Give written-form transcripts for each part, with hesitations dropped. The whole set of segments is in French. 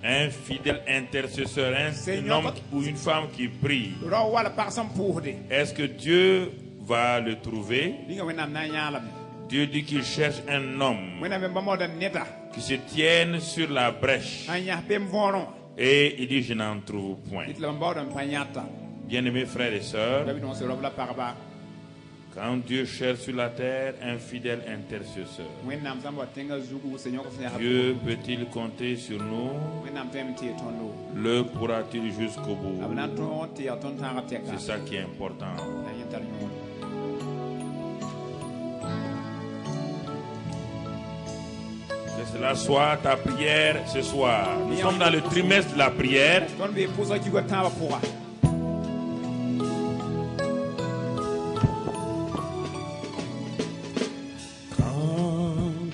Un fidèle intercesseur, un homme ou une femme qui prie. Est-ce que Dieu va le trouver? Dieu dit qu'il cherche un homme qui se tienne sur la brèche. Et il dit, je n'en trouve point. Bien-aimés frères et sœurs, quand Dieu cherche sur la terre un fidèle intercesseur, Dieu peut-il compter sur nous? Le pourra-t-il jusqu'au bout? C'est ça qui est important. Que cela soit ta prière ce soir. Nous sommes dans le trimestre de la prière.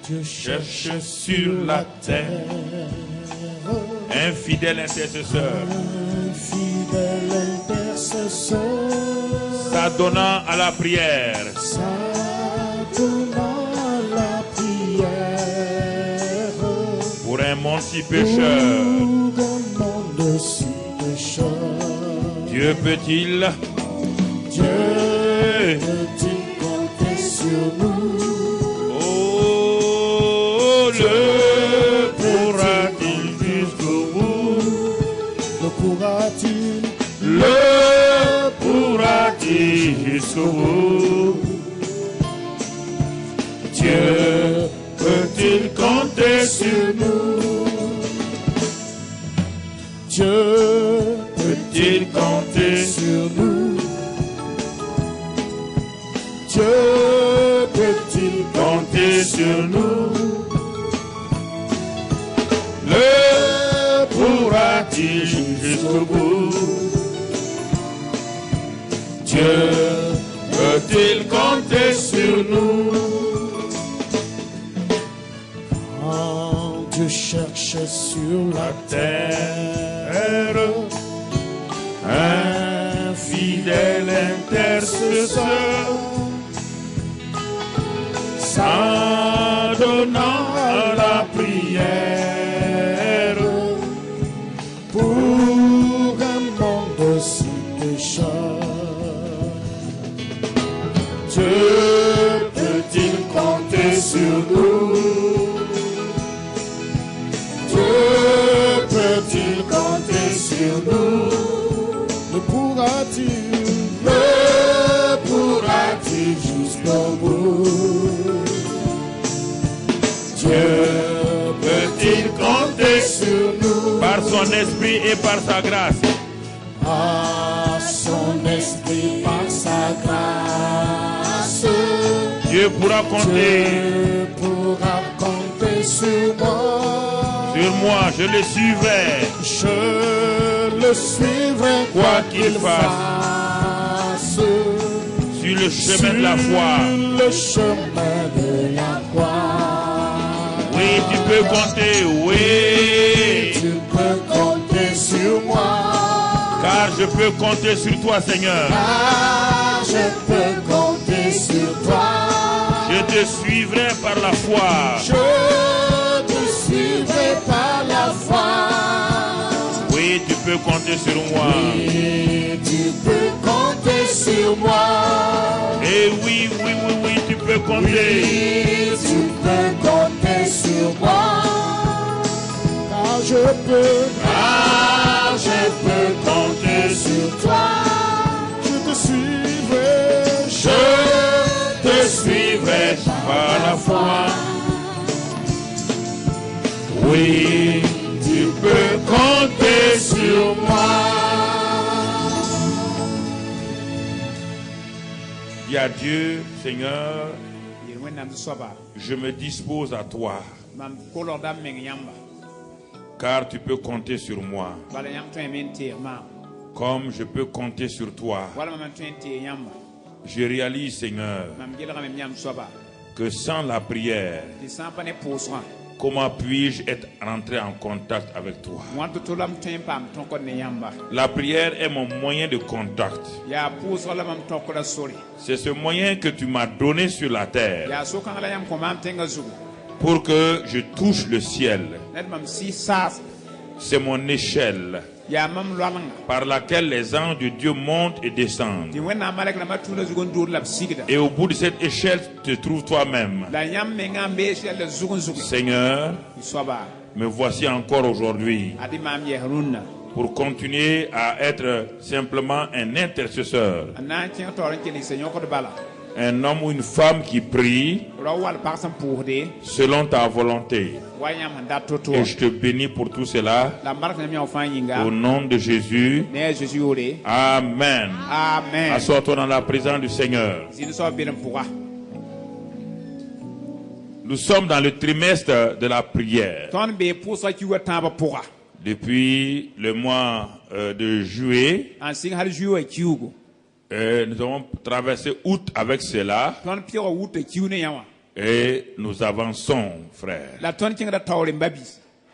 Je cherche sur la terre un fidèle intercesseur, s'adonnant à la prière, pour un monde si pécheur. Dieu peut-il compter sur nous? Le pourra-t-il jusqu'au bout? Le pourra-t-il jusqu'au bout? Dieu peut-il compter sur nous? Dieu peut-il compter sur nous? Dieu peut-il compter sur nous? Le pourra-t-il jusqu'au bout? Dieu peut-il compter sur nous? Quand Dieu cherche sur la terre un fidèle intercesseur, s'adonnant à la prière, pour un monde si pécheur, Dieu peut-il compter sur nous? Dieu peut-il compter sur nous? le pourra-t-il jusqu'au bout? Dieu peut-il compter sur nous? Par son esprit et par sa grâce. Par son esprit, par sa grâce, Dieu pourra compter. Dieu pourra compter sur moi. Sur moi, je le suivrai. Je le suivrai quoi qu'il fasse. Sur le chemin de la foi. Le chemin de la foi. Oui, tu peux compter, oui. Tu peux compter sur moi. Car je peux compter sur toi, Seigneur. Car je peux compter sur toi. Je te suivrai par la foi. Je te suivrai par la foi. Oui, tu peux compter sur moi. Oui, tu peux compter sur moi. Et oui, tu peux compter. Oui, tu peux compter sur moi. Car je peux compter sur toi. Je te suivrai par la foi. Oui, tu peux compter sur moi. Dis à Dieu, Seigneur, je me dispose à toi. Car tu peux compter sur moi. Comme je peux compter sur toi. Je réalise, Seigneur, que sans la prière, comment puis-je être rentré en contact avec toi? La prière est mon moyen de contact. C'est ce moyen que tu m'as donné sur la terre. pour que je touche le ciel. C'est mon échelle par laquelle les anges de Dieu montent et descendent. Et au bout de cette échelle, te trouves toi-même. Seigneur, me voici encore aujourd'hui pour continuer à être simplement un intercesseur. Un homme ou une femme qui prie selon ta volonté. Et je te bénis pour tout cela. Au nom de Jésus. Amen. Assois-toi dans la présence du Seigneur. Nous sommes dans le trimestre de la prière. Depuis le mois de juillet, nous avons traversé août avec cela. Et nous avançons, frère.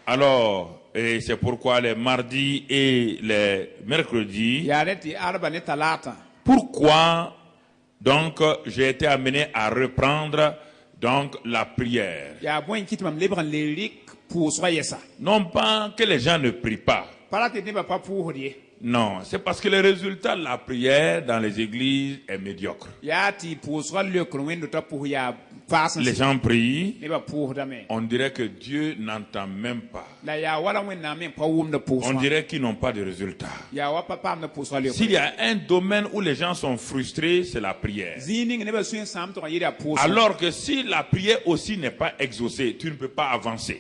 Alors, et c'est pourquoi les mardis et les mercredis, pourquoi donc j'ai été amené à reprendre donc la prière. Non pas que les gens ne prient pas. Non, c'est parce que le résultat de la prière dans les églises est médiocre. Les gens prient, on dirait que Dieu n'entend même pas. On dirait qu'ils n'ont pas de résultat. S'il y a un domaine où les gens sont frustrés, c'est la prière. Alors que si la prière aussi n'est pas exaucée, tu ne peux pas avancer.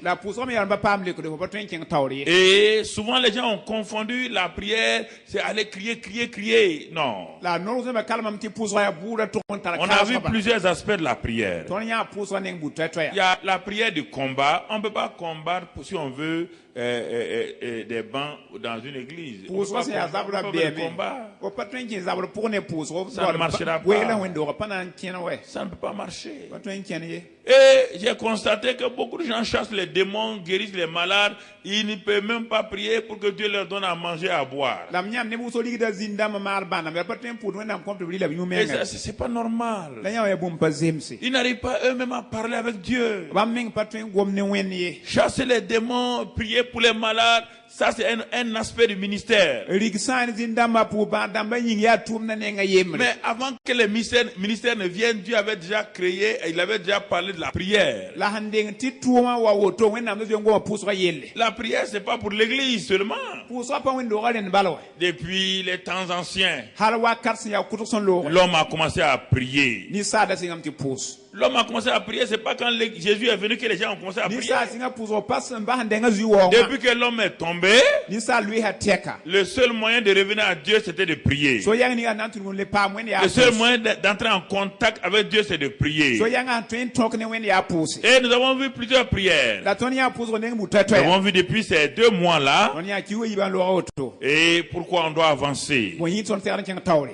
Et souvent les gens ont confondu la prière, c'est aller crier. Non. On a vu plusieurs aspects de la prière. Il y a la prière du combat. On ne peut pas combattre si on veut des bancs dans une église. Ça ne marchera pas. Ça ne peut pas marcher. Et j'ai constaté que beaucoup de gens chassent les démons, guérissent les malades. Ils ne peuvent même pas prier pour que Dieu leur donne à manger et à boire. Et ça, c'est pas normal. Ils n'arrivent pas eux-mêmes à parler avec Dieu. Chasser les démons, prier pour les malades, ça c'est un aspect du ministère. Mais avant que le ministère ne vienne, Dieu avait déjà créé, il avait déjà parlé de la prière. La prière, c'est pas pour l'église seulement. Depuis les temps anciens, l'homme a commencé à prier. L'homme a commencé à prier, c'est pas quand Jésus est venu que les gens ont commencé à prier. Depuis que l'homme est tombé, le seul moyen de revenir à Dieu, c'était de prier. Le seul moyen d'entrer en contact avec Dieu, c'est de prier. Et nous avons vu plusieurs prières. Nous avons vu depuis ces 2 mois-là. Et pourquoi on doit avancer.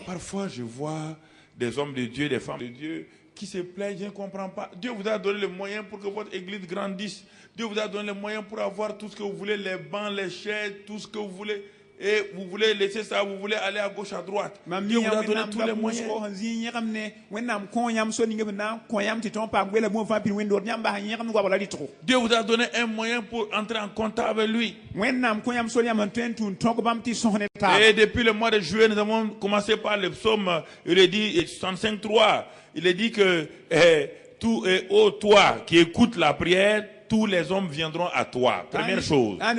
Parfois, je vois des hommes de Dieu, des femmes de Dieu qui se plaignent, je ne comprends pas. Dieu vous a donné les moyens pour que votre église grandisse. Dieu vous a donné les moyens pour avoir tout ce que vous voulez, les bancs, les chaises, tout ce que vous voulez. Et vous voulez laisser ça, vous voulez aller à gauche, à droite. Dieu vous a donné tous les moyens. Dieu vous a donné un moyen pour entrer en contact avec lui. Et depuis le mois de juillet, nous avons commencé par le psaume, il est dit 65.3. Il est dit que ô toi qui écoutes la prière, tous les hommes viendront à toi. Première chose. On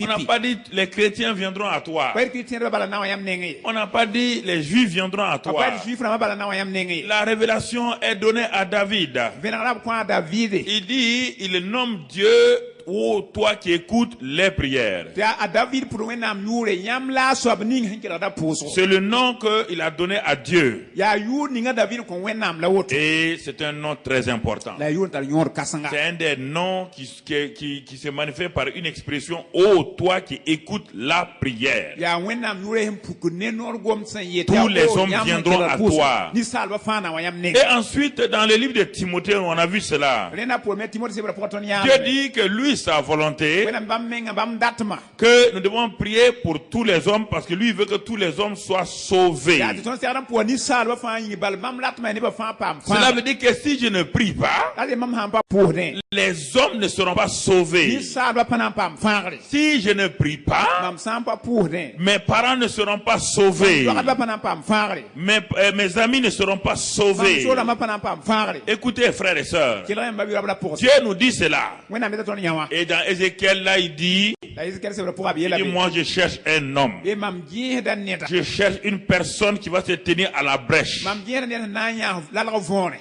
n'a pas dit les chrétiens viendront à toi. On n'a pas dit les juifs viendront à toi. La révélation est donnée à David. Il dit, il nomme Dieu, ô toi qui écoutes les prières. C'est le nom qu'il a donné à Dieu. Et c'est un nom très important. C'est un des noms qui se manifeste par une expression, ô toi qui écoutes la prière. Tous les hommes viendront à toi. Et ensuite, dans le livre de Timothée, on a vu cela. Dieu dit que lui sa volonté que nous devons prier pour tous les hommes parce que lui veut que tous les hommes soient sauvés. Cela veut dire que si je ne prie pas, les hommes ne seront pas sauvés. Si je ne prie pas, mes parents ne seront pas sauvés. Mes amis ne seront pas sauvés. Écoutez, frères et sœurs, Dieu nous dit cela. Et dans Ézéchiel, là, il dit, moi je cherche un homme. Je cherche une personne qui va se tenir à la brèche,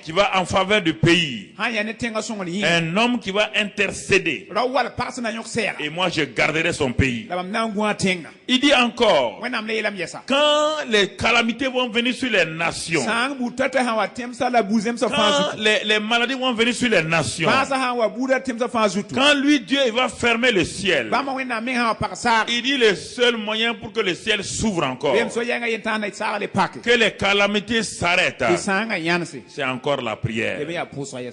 qui va en faveur du pays. Un homme qui va intercéder. Et moi je garderai son pays. Il dit encore, quand les calamités vont venir sur les nations, quand les maladies vont venir sur les nations, quand lui, Dieu, il va fermer le ciel, il dit le seul moyen pour que le ciel s'ouvre encore, que les calamités s'arrêtent, c'est encore la prière.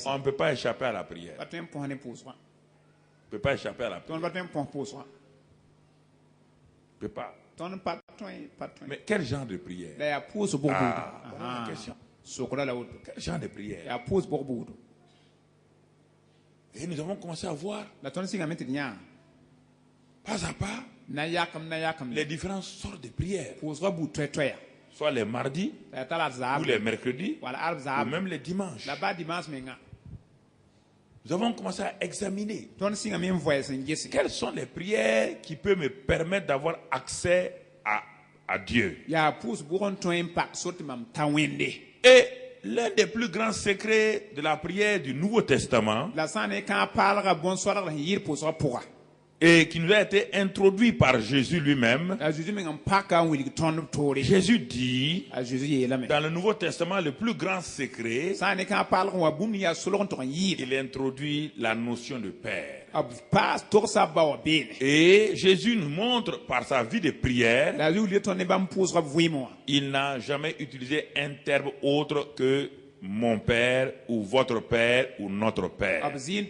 On ne peut pas échapper à la prière. On ne peut pas échapper à la prière. On ne peut pas. Mais quel genre de prière? Voilà la question. Quel genre de prière? Et nous avons commencé à voir, pas à pas, les différentes sortes de prières. Soit les mardis, ou les mercredis, ou même les dimanches. Nous avons commencé à examiner quelles sont les prières qui peuvent me permettre d'avoir accès à Dieu. Et l'un des plus grands secrets de la prière du Nouveau Testament, et qui nous a été introduit par Jésus lui-même, Jésus dit, dans le Nouveau Testament, le plus grand secret, il introduit la notion de Père. Et Jésus nous montre par sa vie de prière, il n'a jamais utilisé un terme autre que mon Père ou votre Père ou notre Père. C'est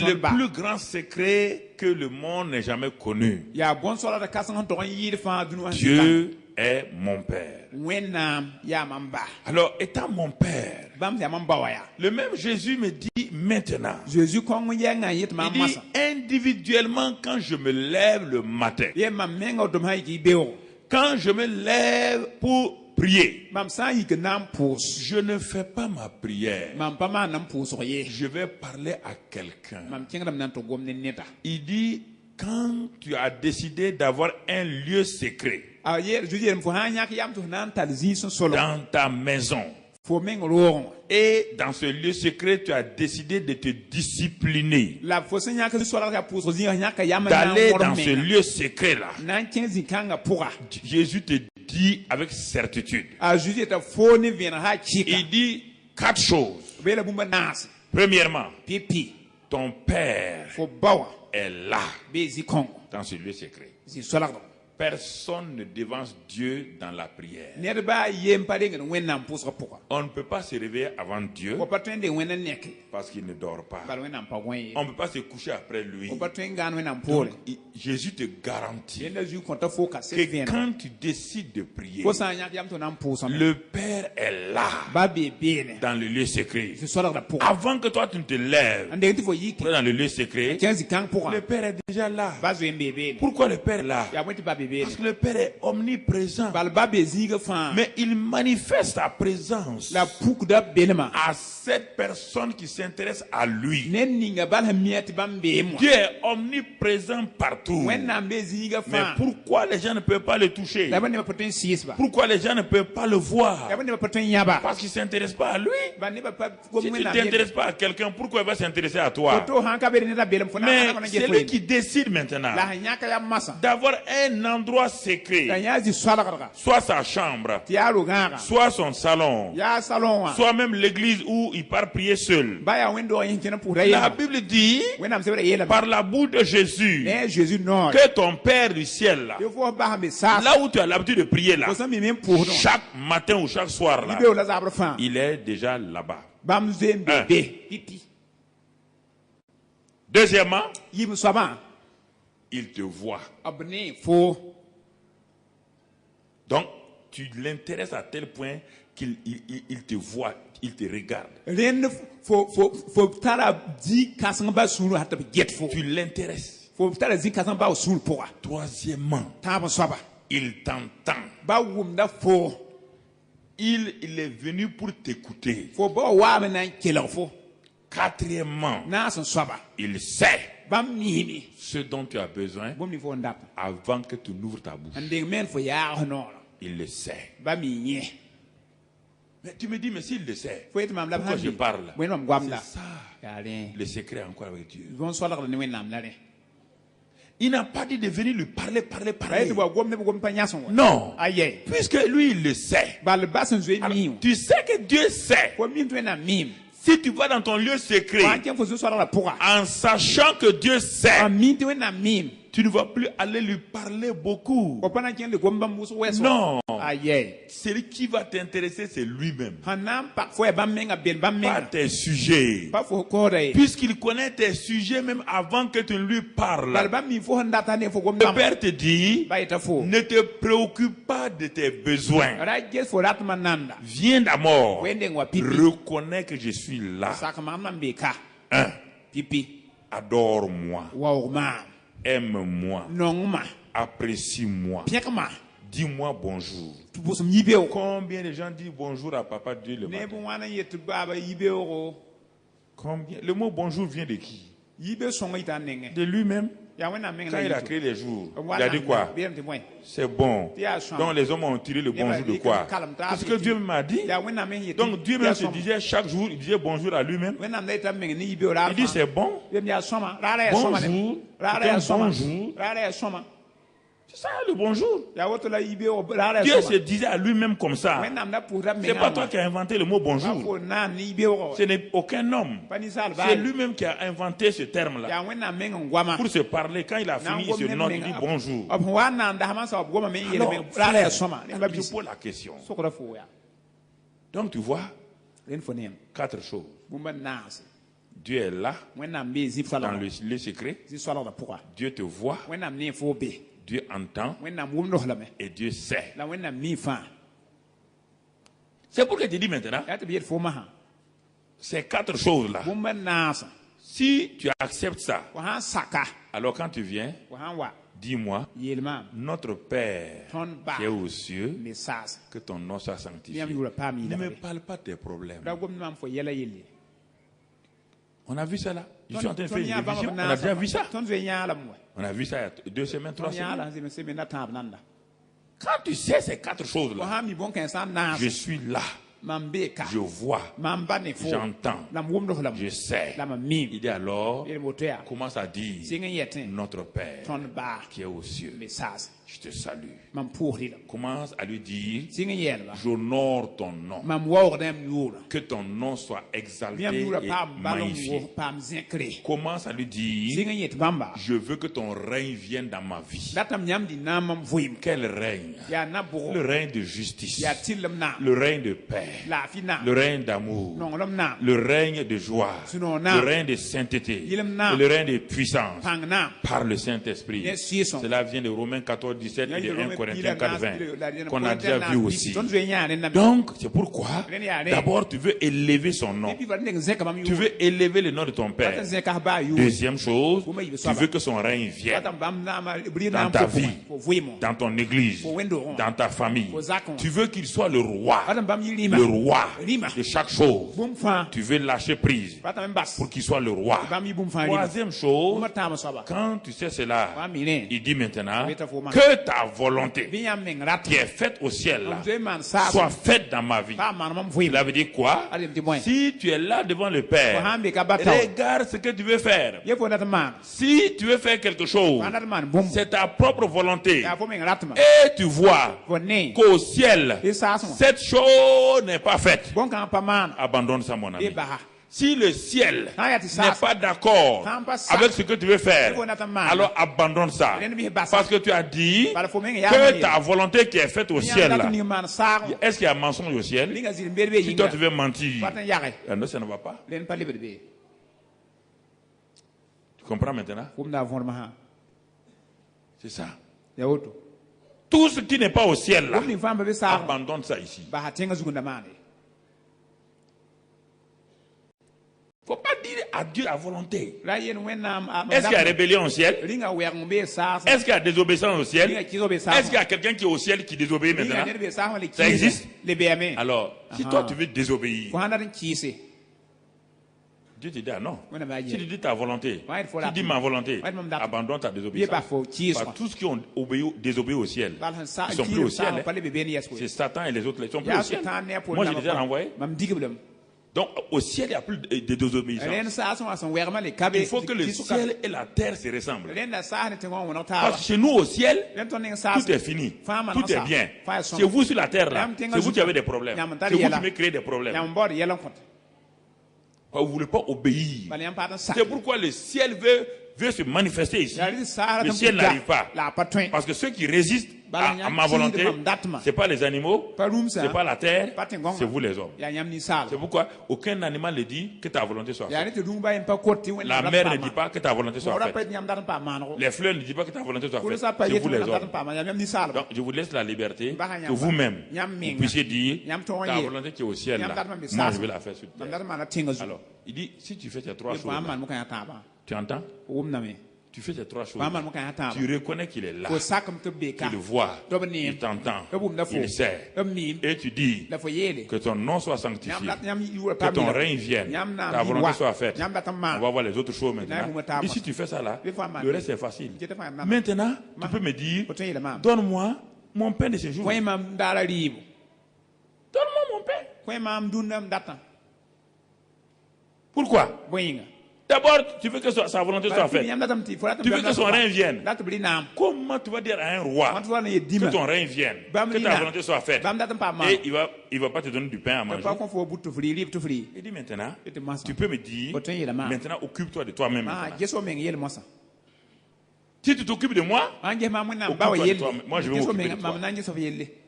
le plus grand secret que le monde n'ait jamais connu. Dieu est mon Père. Alors, étant mon Père, le même Jésus me dit maintenant, il dit individuellement quand je me lève le matin, quand je me lève pour prier, je ne fais pas ma prière, je vais parler à quelqu'un. Il dit, quand tu as décidé d'avoir un lieu secret dans ta maison, et dans ce lieu secret, tu as décidé de te discipliner, d'aller dans ce lieu secret-là, Jésus te dit avec certitude. Il dit 4 choses. Premièrement, ton Père est là dans ce lieu secret. Personne ne devance Dieu dans la prière. On ne peut pas se réveiller avant Dieu parce qu'il ne dort pas. On ne peut pas se coucher après lui. Donc, Jésus te garantit que quand tu décides de prier, le Père est là dans le lieu secret. Avant que toi tu ne te lèves dans le lieu secret, le Père est déjà là. Pourquoi le Père est là? Parce que le Père est omniprésent. Mais il manifeste sa présence à cette personne qui s'intéresse à lui. Dieu est omniprésent partout. Mais pourquoi les gens ne peuvent pas le toucher? Pourquoi les gens ne peuvent pas le voir? Parce qu'ils ne s'intéressent pas à lui. Si tu ne t'intéresses pas à quelqu'un, pourquoi il va s'intéresser à toi? Mais c'est lui qui décide maintenant d'avoir un endroit secret, soit sa chambre, soit son salon, soit même l'église où il part prier seul. La Bible dit par la bouche de Jésus que ton Père du ciel, là où tu as l'habitude de prier, là, chaque matin ou chaque soir, là, il est déjà là-bas. Deuxièmement, il te voit. Donc, tu l'intéresses à tel point qu'il te voit, il te regarde. Tu l'intéresses. Troisièmement, il t'entend. Il est venu pour t'écouter. Quatrièmement, il sait ce dont tu as besoin avant que tu n'ouvres ta bouche. Il le sait. Mais tu me dis, mais s'il le sait, pourquoi je parle? C'est ça le secret encore avec Dieu. Il n'a pas dit de venir lui parler. Non. Puisque lui, il le sait. Alors, tu sais que Dieu sait. Si tu vas dans ton lieu secret, en sachant que Dieu sait, tu ne vas plus aller lui parler beaucoup. Non. Celui qui va t'intéresser, c'est lui-même. Pas tes sujets. Puisqu'il connaît tes sujets même avant que tu ne lui parles. Le Père te dit, ne te préoccupe pas de tes besoins. Viens d'abord. Reconnais que je suis là. 1. Adore-moi. Aime-moi. Apprécie-moi. Dis-moi bonjour. Combien de gens disent bonjour à Papa Dieu le matin? Combien? Le mot bonjour vient de qui? De lui-même. Quand il a créé les jours, il a dit quoi? C'est bon. Donc les hommes ont tiré le bonjour de quoi? C'est ce que Dieu m'a dit. Donc Dieu même se disait chaque jour, il disait bonjour à lui-même. Il dit c'est bon. Bonjour. Bonjour. C'est ça le bonjour. Dieu se disait à lui-même comme ça. C'est pas toi qui as inventé le mot bonjour. Ce n'est aucun homme. C'est lui-même qui a inventé ce terme-là. Pour se parler, quand il a fini, il se note, il dit bonjour. Alors, je pose la question. Donc tu vois, 4 choses. Dieu est là, dans le lieu secret. Dieu te voit. Dieu entend et Dieu sait. C'est pour que je dis maintenant, ces 4 choses-là, si tu acceptes ça, alors quand tu viens, dis-moi, notre Père qui est aux cieux, que ton nom soit sanctifié. Ne me parle pas de tes problèmes. On a vu ça là. Je suis en train de faire une révision. On a déjà vu ça. On a vu ça il y a 2 semaines, 3 semaines. Quand tu sais ces 4 choses-là, je suis là. Je vois, j'entends, je sais. Il dit alors, commence à dire, notre Père qui est aux cieux, je te salue. Commence à lui dire, j'honore ton nom. Que ton nom soit exalté et magnifié. Commence à lui dire, je veux que ton règne vienne dans ma vie. Quel règne? Le règne de justice, le règne de paix, le règne d'amour, le règne de joie, le règne de sainteté, et le règne de puissance par le Saint-Esprit. Cela vient de Romains 14, 17 et de 1 Corinthiens 4, 20 qu'on a déjà vu aussi. Donc c'est pourquoi d'abord tu veux élever son nom, tu veux élever le nom de ton Père. Deuxième chose, tu veux que son règne vienne dans ta vie, dans ton église, dans ta famille. Tu veux qu'il soit le roi de chaque chose. Tu veux lâcher prise pour qu'il soit le roi. Troisième chose, quand tu sais cela, il dit maintenant que ta volonté qui est faite au ciel là, soit faite dans ma vie. Cela veut dire quoi? Si tu es là devant le Père, regarde ce que tu veux faire. Si tu veux faire quelque chose, c'est ta propre volonté. Et tu vois qu'au ciel, cette chose n'est pas faite. Abandonne ça, mon ami. Si le ciel n'est pas d'accord avec ce que tu veux faire, alors abandonne ça. Parce que tu as dit que ta volonté qui est faite au ciel là, est-ce qu'il y a un mensonge au ciel? Si toi tu veux mentir, non, ça ne va pas. Tu comprends maintenant? C'est ça. Tout ce qui n'est pas au ciel là, abandonne ça ici. Il ne faut pas dire à Dieu la volonté. Est-ce qu'il y a rébellion au ciel? Est-ce qu'il y a désobéissance au ciel? Est-ce qu'il y a quelqu'un qui est au ciel qui désobéit maintenant? Ça existe? Alors, si toi tu veux désobéir, Dieu te dit ah non. Si tu dis ta volonté, tu dis ma volonté, abandonne ta désobéissance. Parce que tous ceux qui ont désobéi au ciel, ils ne sont plus au ciel. C'est Satan et les autres, ils ne sont plus au ciel. Moi, je les ai renvoyés. Donc, au ciel, il n'y a plus de désobéissance. Il faut que le ciel et la terre se ressemblent. Parce que chez nous, au ciel, tout est fini. Tout est bien. Chez vous, sur la terre, là, c'est vous qui avez des problèmes. C'est vous qui me créez des problèmes. Vous ne voulez pas obéir. C'est pourquoi le ciel veut se manifester ici. Le ciel n'arrive pas. Parce que ceux qui résistent à ma volonté, ce n'est pas les animaux, ce n'est pas la terre, c'est vous les hommes. C'est pourquoi aucun animal ne dit que ta volonté soit faite. La mer ne dit pas que ta volonté soit faite. Les fleurs ne disent pas que ta volonté soit faite. C'est vous les hommes. Donc je vous laisse la liberté que vous-même vous puissiez dire ta volonté qui est au ciel là, moi je vais la faire sur terre. Alors, il dit si tu fais ces trois choses, tu entends? Tu fais ces trois choses. Tu reconnais qu'il est là. Tu le vois. Il t'entend. Il sait. Et tu dis que ton nom soit sanctifié. Que ton règne vienne. Ta volonté soit faite. On va voir les autres choses maintenant. Et si tu fais ça là, le reste est facile. Maintenant, tu peux me dire, donne-moi mon pain de ce jour. Donne-moi mon pain. Pourquoi? D'abord, tu veux que sa volonté soit faite. Tu veux que son règne vienne. Comment tu vas dire à un roi que ton règne vienne, que ta volonté soit faite, et il va pas te donner du pain à manger? Il dit maintenant, tu peux me dire, maintenant occupe-toi de toi-même. Si tu t'occupes de moi, occupe-toi de toi-même. Moi je vais m'occuper de toi.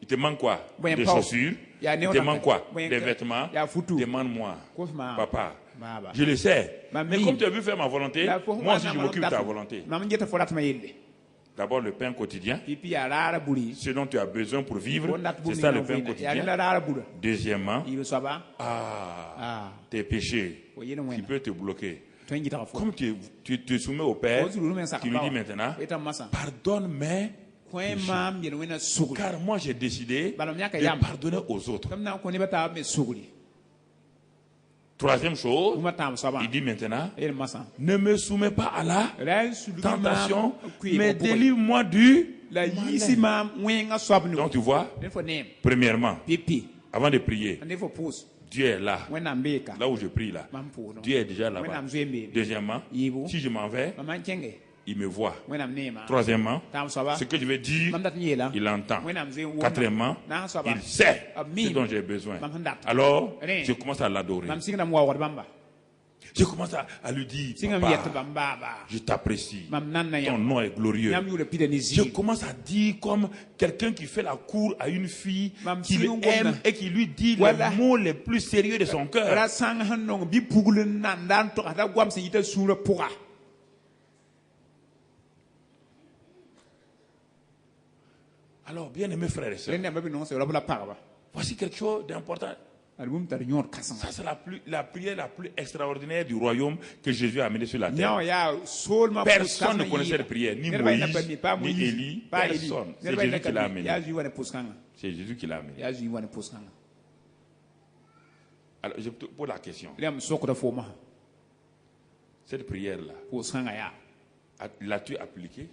Il te manque quoi? Des chaussures? Il te manque quoi? Des vêtements? Demande-moi, papa. Je le sais. Mais comme tu as vu faire ma volonté, moi aussi je m'occupe de ta volonté. D'abord le pain quotidien. Ce dont tu as besoin pour vivre, c'est ça le pain quotidien. Deuxièmement, tes péchés qui peuvent te bloquer. Comme tu te soumets au Père, tu lui dis maintenant, pardonne mes péchés. Car moi j'ai décidé de pardonner aux autres. Troisième chose, il dit maintenant, ne me soumets pas à la tentation, mais délivre-moi du malin. Donc tu vois, premièrement, avant de prier, Dieu est là. Là où je prie là. Dieu est déjà là-bas. Deuxièmement, si je m'en vais, il me voit. Troisièmement, ce que je vais dire, il entend. Quatrièmement, il sait ce dont j'ai besoin. Alors, je commence à l'adorer. Je commence à lui dire, Papa, je t'apprécie. Ton nom est glorieux. Je commence à dire comme quelqu'un qui fait la cour à une fille qu'il aime et qui lui dit les mots les plus sérieux de son cœur. Alors, bien aimés frères et sœurs, voici quelque chose d'important. Ça, c'est la prière la plus extraordinaire du royaume que Jésus a amené sur la terre. Personne ne connaissait la prière, ni Moïse, ni Élie, personne. C'est Jésus qui l'a amené. C'est Jésus qui l'a amené. Alors, je te pose la question. Cette prière-là, l'as-tu appliquée?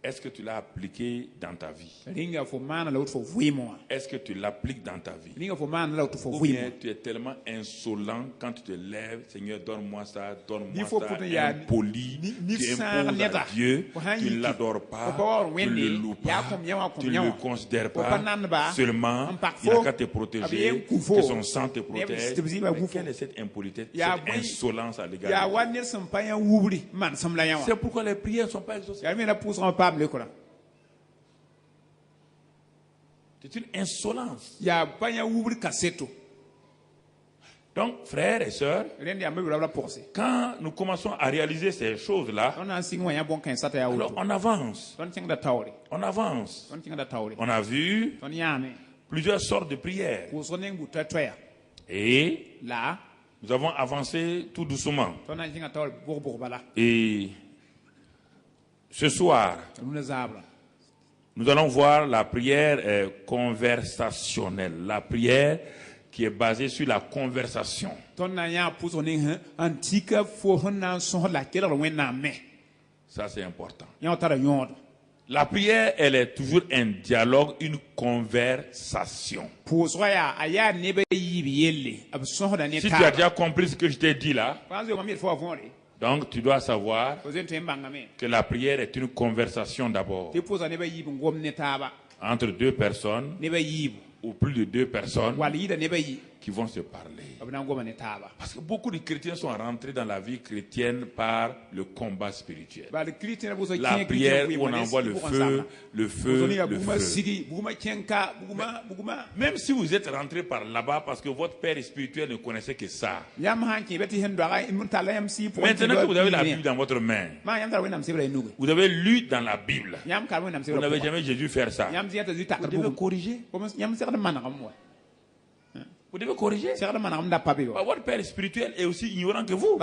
Est-ce que tu l'as appliqué dans ta vie? Est-ce que tu l'appliques dans ta vie? Ou bien tu es tellement insolent quand tu te lèves, Seigneur, donne-moi ça, impoli, tu imposes à Dieu, tu ne l'adores pas, tu ne le loues pas, tu ne le considères pas, seulement il n'a qu'à te protéger, que son sang te protège. Mais quelle est cette impolitesse, cette insolence à l'égard de Dieu? C'est pourquoi les prières ne sont pas exaucées. C'est une insolence. Donc, frères et sœurs, quand nous commençons à réaliser ces choses-là, alors on avance. On avance. On a vu plusieurs sortes de prières. Et là, nous avons avancé tout doucement. Et ce soir, nous allons voir la prière conversationnelle, la prière qui est basée sur la conversation. Ça, c'est important. La prière, elle est toujours un dialogue, une conversation. Si tu as déjà compris ce que je t'ai dit là, donc tu dois savoir que la prière est une conversation d'abord entre deux personnes ou plus de deux personnes qui vont se parler. Parce que beaucoup de chrétiens sont rentrés dans la vie chrétienne par le combat spirituel. La prière où on envoie le feu, le feu, le feu. Même si vous êtes rentré par là-bas parce que votre père spirituel ne connaissait que ça. Maintenant que vous avez la Bible dans votre main, vous avez lu dans la Bible, vous n'avez jamais Jésus faire ça. Vous devez corriger. Vous devez corriger. Votre père spirituel est aussi ignorant que vous.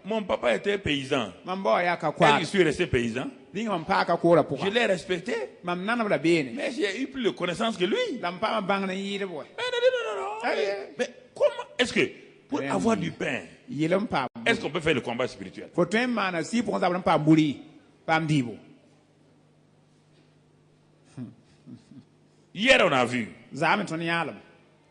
Mon papa était paysan. Et je suis resté paysan. Je l'ai respecté. Mais j'ai eu plus de connaissances que lui. Mais comment est-ce que pour avoir du pain, est-ce qu'on peut faire le combat spirituel? Hier, on a vu.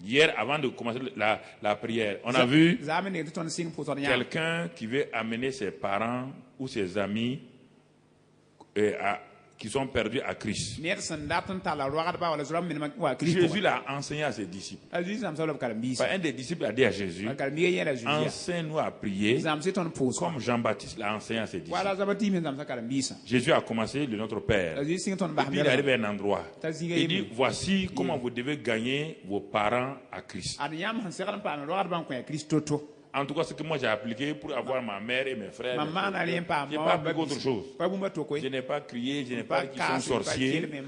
Hier, avant de commencer la prière, on a vu quelqu'un qui veut amener ses parents ou ses amis qui sont perdus à Christ. Jésus l'a enseigné à ses disciples. Un des disciples a dit à Jésus, enseigne-nous à prier comme Jean-Baptiste l'a enseigné à ses disciples. Jésus a commencé le Notre Père. Et puis il arrive à un endroit. Il dit, voici comment vous devez gagner vos parents à Christ. En tout cas, ce que moi j'ai appliqué pour avoir ma mère et mes frères. Je n'ai pas appliqué autre chose. Je n'ai pas crié, je n'ai pas dit qu'ils sont sorciers. Je n'ai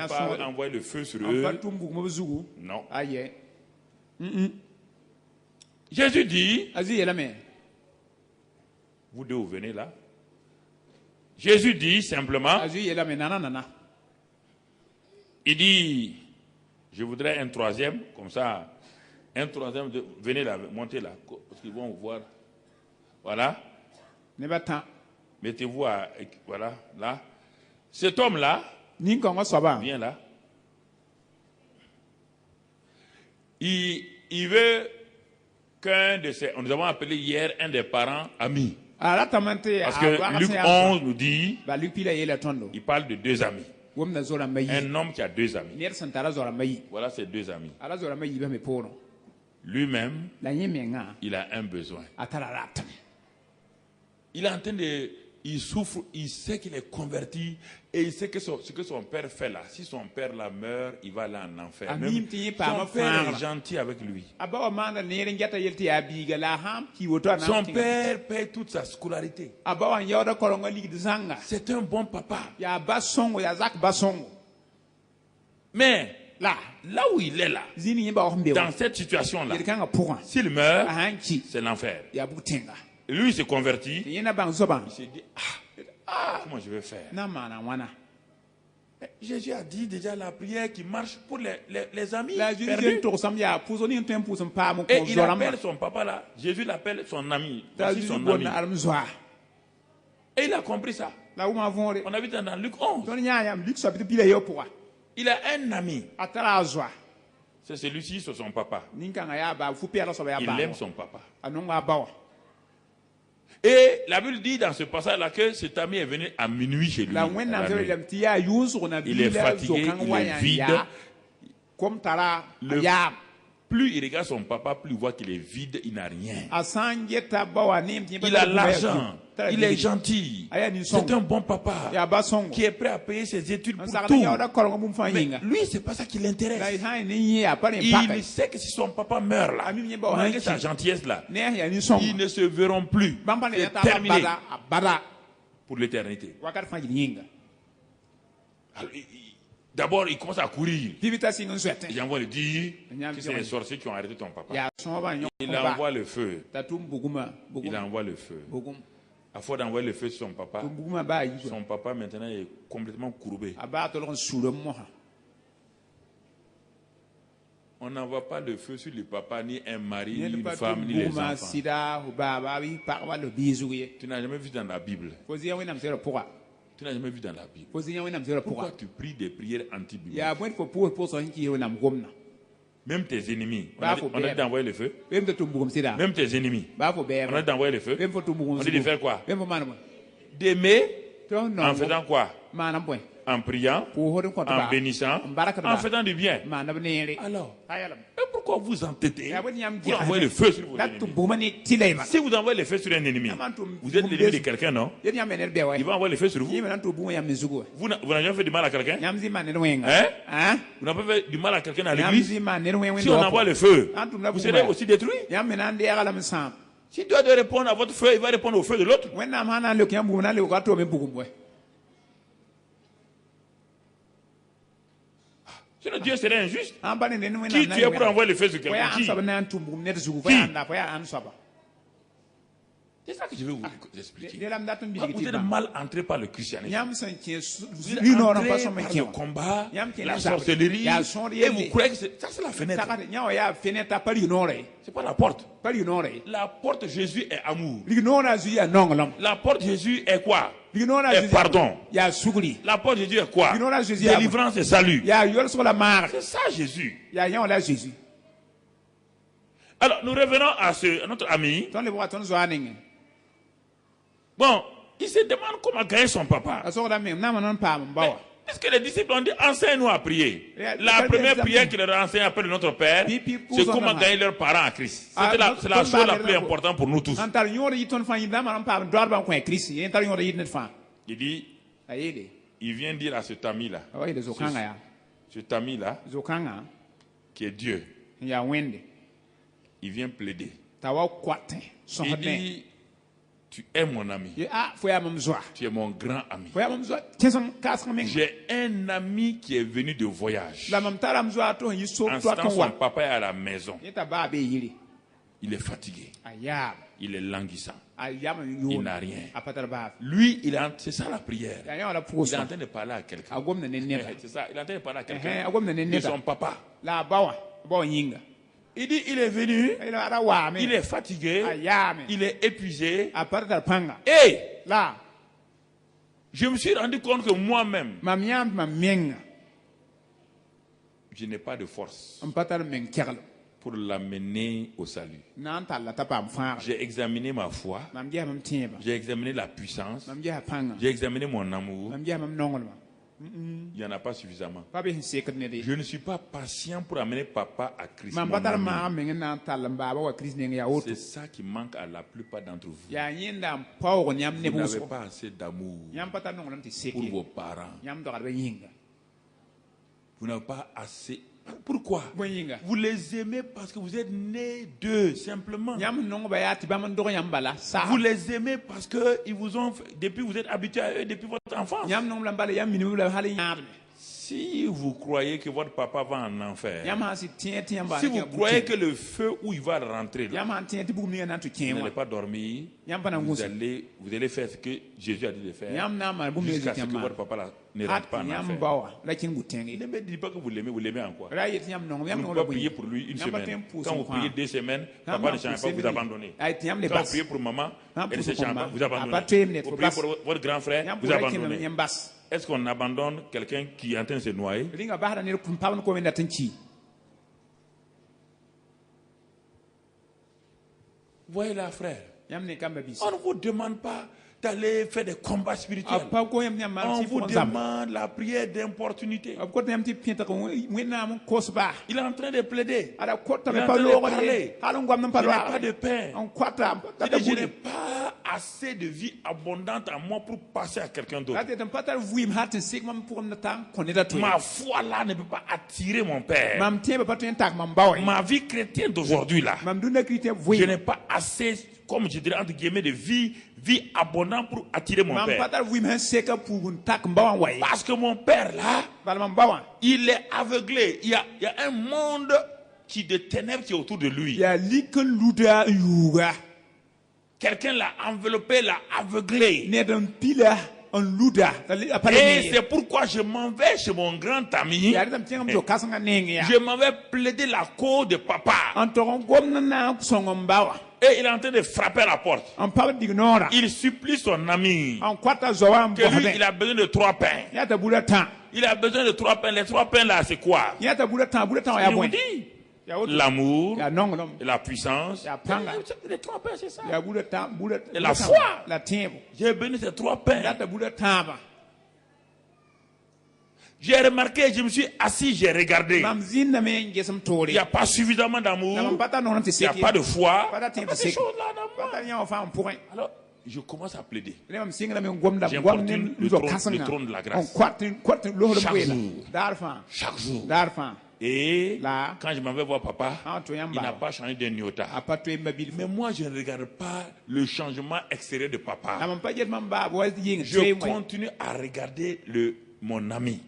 pas envoyé le feu sur eux. Non. Jésus dit, vous deux vous venez là. Jésus dit simplement, il dit, je voudrais un troisième, comme ça. Un troisième, venez là, montez là, parce qu'ils vont vous voir. Voilà. Mettez-vous voilà, là. Cet homme-là, viens là. Il veut qu'un de ces, nous avons appelé hier un des parents amis. Parce que Luc 11 nous dit, il parle de deux amis. Un homme qui a deux amis. Voilà ses deux amis. Lui-même, il a un besoin. Il est en train de... Il souffre, il sait qu'il est converti et il sait que ce que son père fait là. Si son père là meurt, il va aller en enfer. Même son père est gentil avec lui. Son père paye toute sa scolarité. C'est un bon papa. Mais là où il est là, dans cette situation-là, s'il meurt, c'est l'enfer. Lui, il se convertit. Il s'est dit, comment je vais faire? Jésus a dit déjà la prière qui marche pour les amis perdus. Et il appelle son papa là. Jésus l'appelle son ami. Son ami. Et il a compris ça. On a vu dans Luc 11. Il a un ami. C'est celui-ci, c'est son papa. Il aime son papa. Et la Bible dit dans ce passage-là que cet ami est venu à minuit chez lui. Il est fatigué, il est vide. Plus il regarde son papa, plus il voit qu'il est vide, il n'a rien. Il a l'argent, il est gentil, c'est un bon papa qui est prêt à payer ses études pour tout. Mais lui, c'est pas ça qui l'intéresse. Il sait que si son papa meurt là, malgré sa gentillesse là, ils ne se verront plus. C'est terminé pour l'éternité. D'abord, il commence à courir. Il envoie le dire que c'est les sorciers qui ont arrêté ton papa. Il envoie le feu. Il envoie le feu. À force d'envoyer le feu sur son papa maintenant est complètement courbé. On n'envoie pas le feu sur le papa, ni un mari, ni une femme, ni les enfants. Tu n'as jamais vu dans la Bible. Tu n'as jamais vu dans la Bible. Pourquoi tu pries des prières anti-bibliques? Même tes ennemis, on a dit d'envoyer le feu. Même tes ennemis, on a dit d'envoyer le feu. On dit de faire quoi? D'aimer en faisant quoi? En priant, en bénissant, en faisant du bien. Alors, pourquoi vous entêtez pour envoyer le feu sur vos ennemis? Si vous envoyez le feu sur un ennemi, vous êtes l'ennemi de quelqu'un, non? Il va envoyer le feu sur vous. Vous n'avez jamais fait du mal à quelqu'un? Hein? Vous n'avez pas fait du mal à quelqu'un à l'église? Si on envoie le feu, vous serez aussi détruit. Si Dieu doit répondre à votre feu, il va répondre au feu de l'autre. Sinon Dieu serait injuste. Qui tu es pour envoyer le feu sur quelqu'un? Qui? C'est ça que je veux vous expliquer. Vous êtes mal entré par le christianisme. Vous êtes entré par le combat, la sorcellerie, et vous croyez que ça c'est la fenêtre. C'est pas la porte. La porte Jésus est amour. La porte Jésus est quoi? Est pardon. La porte Jésus est quoi? Délivrance et salut. C'est ça Jésus. Alors nous revenons à notre ami. Bon, il se demande comment gagner son papa. Est-ce que les disciples ont dit enseigne-nous à prier? La première prière qu'il leur a enseignée après notre Père, c'est comment gagner leurs parents à Christ. C'est la chose la plus importante pour nous tous. Il dit, il vient dire à cet ami-là, cet ami-là, qui est Dieu, il vient plaider. Il dit, tu es mon ami. Tu es mon grand ami. J'ai un ami qui est venu de voyage. En ce temps, son papa est à la maison. Il est fatigué. Il est languissant. Il n'a rien. Lui, c'est ça la prière. Il est en train de parler à quelqu'un. C'est ça, il est en train de parler à quelqu'un de son papa. Il dit, il est venu, il est fatigué, il est épuisé. Et je me suis rendu compte que moi-même, je n'ai pas de force pour l'amener au salut. J'ai examiné ma foi, j'ai examiné la puissance, j'ai examiné mon amour. Il n'y en a pas suffisamment. Je ne suis pas patient pour amener papa à Christ. C'est ça qui manque à la plupart d'entre vous. Vous n'avez pas assez d'amour pour vos parents. Vous n'avez pas assez. Pourquoi? Vous les aimez parce que vous êtes nés d'eux, simplement. Vous les aimez parce que ils vous ont, depuis vous êtes habitués à eux depuis votre enfance. Si vous croyez que votre papa va en enfer, si vous croyez que le feu où il va rentrer, là, vous n'allez pas dormir, vous allez faire ce que Jésus a dit de faire, jusqu'à ce que votre papa là, ne rentre pas en enfer. Ne me dites pas que vous l'aimez en quoi? Vous ne pouvez pas prier pour lui une semaine. Quand vous priez 2 semaines, papa ne change pas, vous abandonnez. Quand vous priez pour maman, elle ne se change pas, vous abandonnez. Vous priez pour votre grand frère, vous abandonnez. Est-ce qu'on abandonne quelqu'un qui est en train de se noyer? Voyez là, frère. On ne vous demande pas d'aller faire des combats spirituels. On vous demande la prière d'importunité. Il est en train de plaider. Il est en train de parler. Je n'ai pas de pain. Je n'ai pas assez de vie abondante à moi pour passer à quelqu'un d'autre. Ma foi là ne peut pas attirer mon père. Ma vie chrétienne d'aujourd'hui là, je n'ai pas assez, comme je dirais entre guillemets, de vie abondante pour attirer mon père. Parce que mon père là, il est aveuglé. Il y a un monde de ténèbres qui est autour de lui. Quelqu'un l'a enveloppé, l'a aveuglé. Et c'est pourquoi je m'en vais chez mon grand ami. Je m'en vais plaider la cause de papa. Et il est en train de frapper à la porte. Il supplie son ami que lui, il a besoin de 3 pains. Il a besoin de 3 pains. Les 3 pains là, c'est quoi? Il vous dit l'amour, et la puissance, les 3 pains, c'est ça. Et la foi. J'ai besoin de ces 3 pains. J'ai remarqué, je me suis assis, j'ai regardé. Il n'y a pas suffisamment d'amour. Il n'y a pas de foi. Il y a pas de choses là dans moi. Alors, je commence à plaider. J'importune le trône de la grâce. Chaque jour. Et quand je m'en vais voir papa, il n'a pas changé d'un iota. Mais moi, je ne regarde pas le changement extérieur de papa. Je continue à regarder mon ami.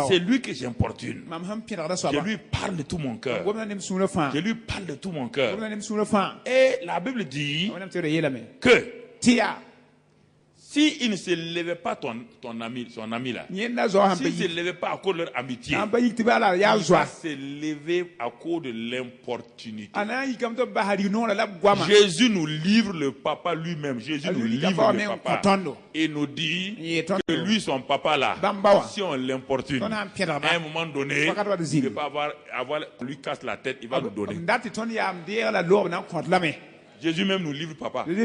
C'est lui que j'importune. Je lui parle de tout mon cœur. Je lui parle de tout mon cœur. Et la Bible dit que s'il ne se levait pas son ami là, s'il ne se levait pas à cause de leur amitié, il va se lever à cause de l'importunité. Jésus nous livre le papa lui-même. Jésus nous livre le papa et nous dit que lui, son papa là, si on l'importune, à un moment donné, il ne peut pas avoir lui casse la tête, il va nous donner. Jésus même nous livre papa. Il